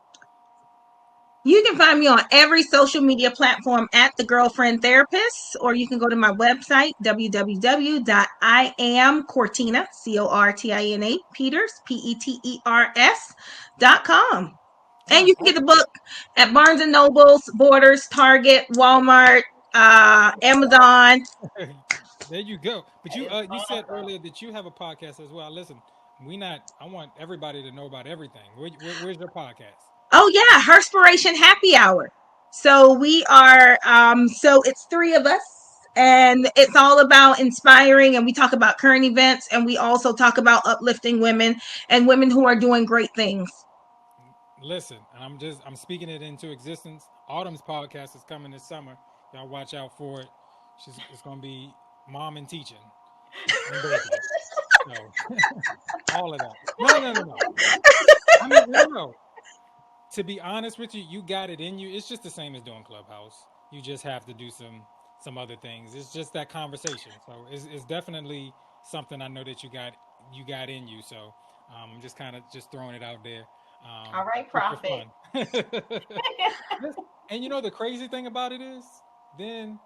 You can find me on every social media platform at The Girlfriend Therapist, or you can go to my website, www.iamcortina, Cortina, Peters, Peters.com. And you can get the book at Barnes and Nobles, Borders, Target, Walmart, Amazon. There you go. But That is you said awesome. earlier that you have a podcast as well. Listen, we not. I want everybody to know about everything. Where's your podcast? Oh yeah, Herspiration Happy Hour. So we are so it's three of us, and it's all about inspiring, and we talk about current events, and we also talk about uplifting women and women who are doing great things. Listen, and I'm speaking it into existence. Autumn's podcast is coming this summer. Y'all watch out for it. It's gonna be mom and teaching and baking. So all of that. No. I mean, no. To be honest with you, you got it in you. It's just the same as doing Clubhouse. You just have to do some other things. It's just that conversation. So it's definitely something I know that you got in you. So I'm just kind of just throwing it out there, All right, just for Prophet. fun. And you know the crazy thing about it is, then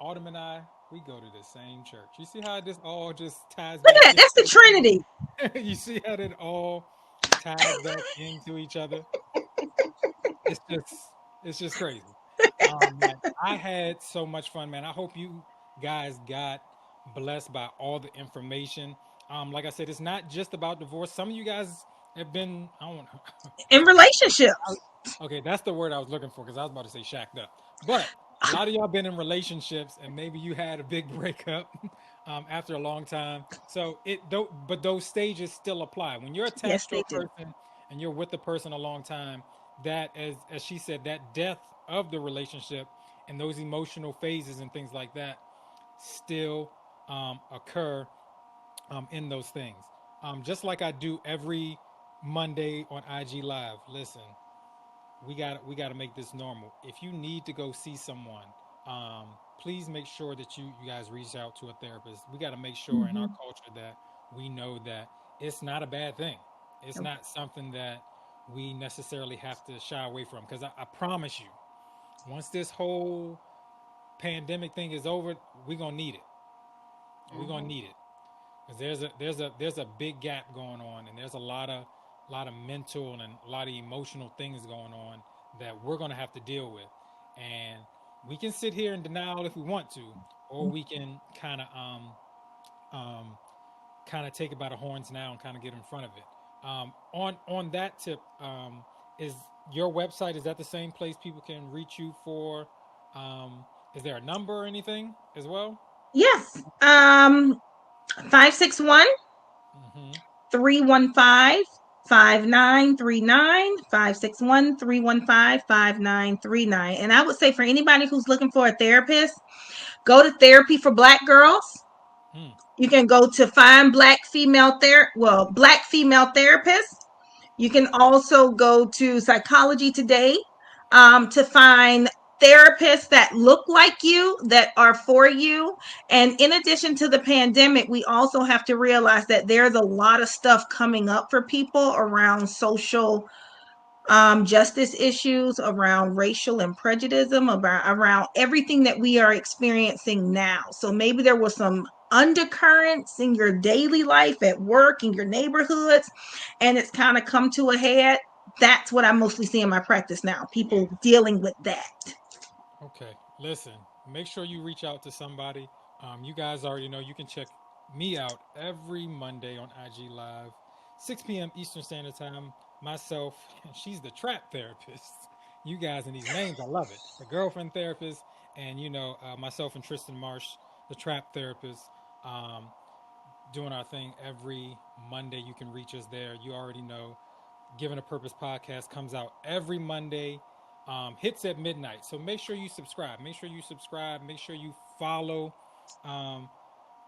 Autumn and I we go to the same church. You see how this all just ties Look back at that. That's the into each Trinity. other? You see how it all ties back into each other? it's just it's just crazy. Man, I had so much fun, man. I hope you guys got blessed by all the information. Like I said, it's not just about divorce. Some of you guys have been, I don't In sorry. relationships. Okay, that's the word I was looking for because I was about to say shacked up. But a lot of y'all been in relationships and maybe you had a big breakup after a long time. So but those stages still apply. When you're Yes, attached to they a do. person and you're with the person a long time, that as she said, that death of the relationship and those emotional phases and things like that still occur in those things. Just like I do every Monday on IG Live. Listen, we got to make this normal. If you need to go see someone, um, please make sure that you guys reach out to a therapist. We got to make sure in our Mhm. culture that we know that it's not a bad thing. It's Nope. not something that we necessarily have to shy away from. Because I promise you, once this whole pandemic thing is over, we're gonna need it. We're gonna Hmm. need it because there's a big gap going on, and there's a lot of mental and a lot of emotional things going on that we're gonna have to deal with, and we can sit here in denial if we want to, or we can um kind of take it by the horns now and kind of get in front of it. On that tip, is your website, is that the same place people can reach you for? Is there a number or anything as well? Yes. 561 Mm-hmm. 315 5939 561 315 5939. And I would say for anybody who's looking for a therapist, go to Therapy for Black Girls. Hmm. You can go to find black female therapists. You can also go to Psychology Today to find therapists that look like you, that are for you. And in addition to the pandemic, we also have to realize that there's a lot of stuff coming up for people around social justice issues, around racial and prejudice, around everything that we are experiencing now. So maybe there was some undercurrents in your daily life at work, in your neighborhoods, and it's kind of come to a head. That's what I mostly see in my practice now, people dealing with that. Okay, listen, make sure you reach out to somebody. You guys already know you can check me out every Monday on IG Live, 6 p.m. Eastern Standard Time. Myself, she's the trap therapist. You guys and these names, I love it. The girlfriend therapist, and myself and Tristan Marsh, the trap therapist, um, doing our thing every Monday. You can reach us there. You already know. Given a Purpose podcast comes out every Monday, hits at midnight. So make sure you subscribe. Make sure you subscribe. Make sure you follow um,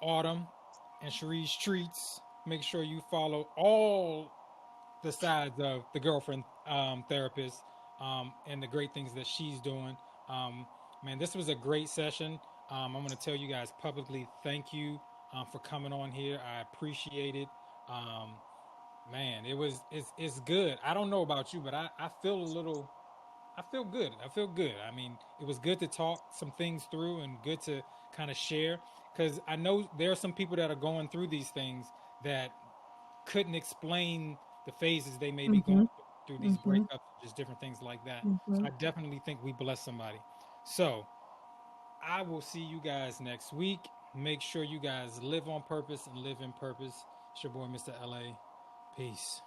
Autumn and Sheri's Treats. Make sure you follow all the sides of the girlfriend therapist and the great things that she's doing. Um, Man, this was a great session. I'm going to tell you guys publicly thank you for coming on here. I appreciate it. Man, it's good. I don't know about you, but I feel a little I feel good. I feel good. I mean, it was good to talk some things through and good to kind of share, because I know there are some people that are going through these things that couldn't explain the phases they may be Mm-hmm. going through these Mm-hmm. breakups, just different things like that. Mm-hmm. So I definitely think we bless somebody. So I will see you guys next week. Make sure you guys live on purpose and live in purpose. It's your boy, Mr. LA. Peace.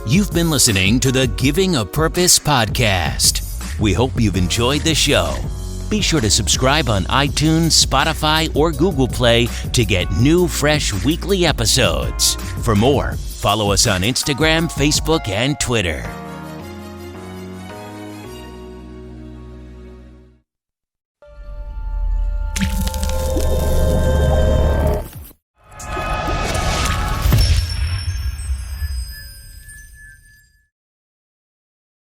You've been listening to the Giving a Purpose podcast. We hope you've enjoyed the show. Be sure to subscribe on iTunes, Spotify, or Google Play to get new, fresh weekly episodes. For more, follow us on Instagram, Facebook, and Twitter.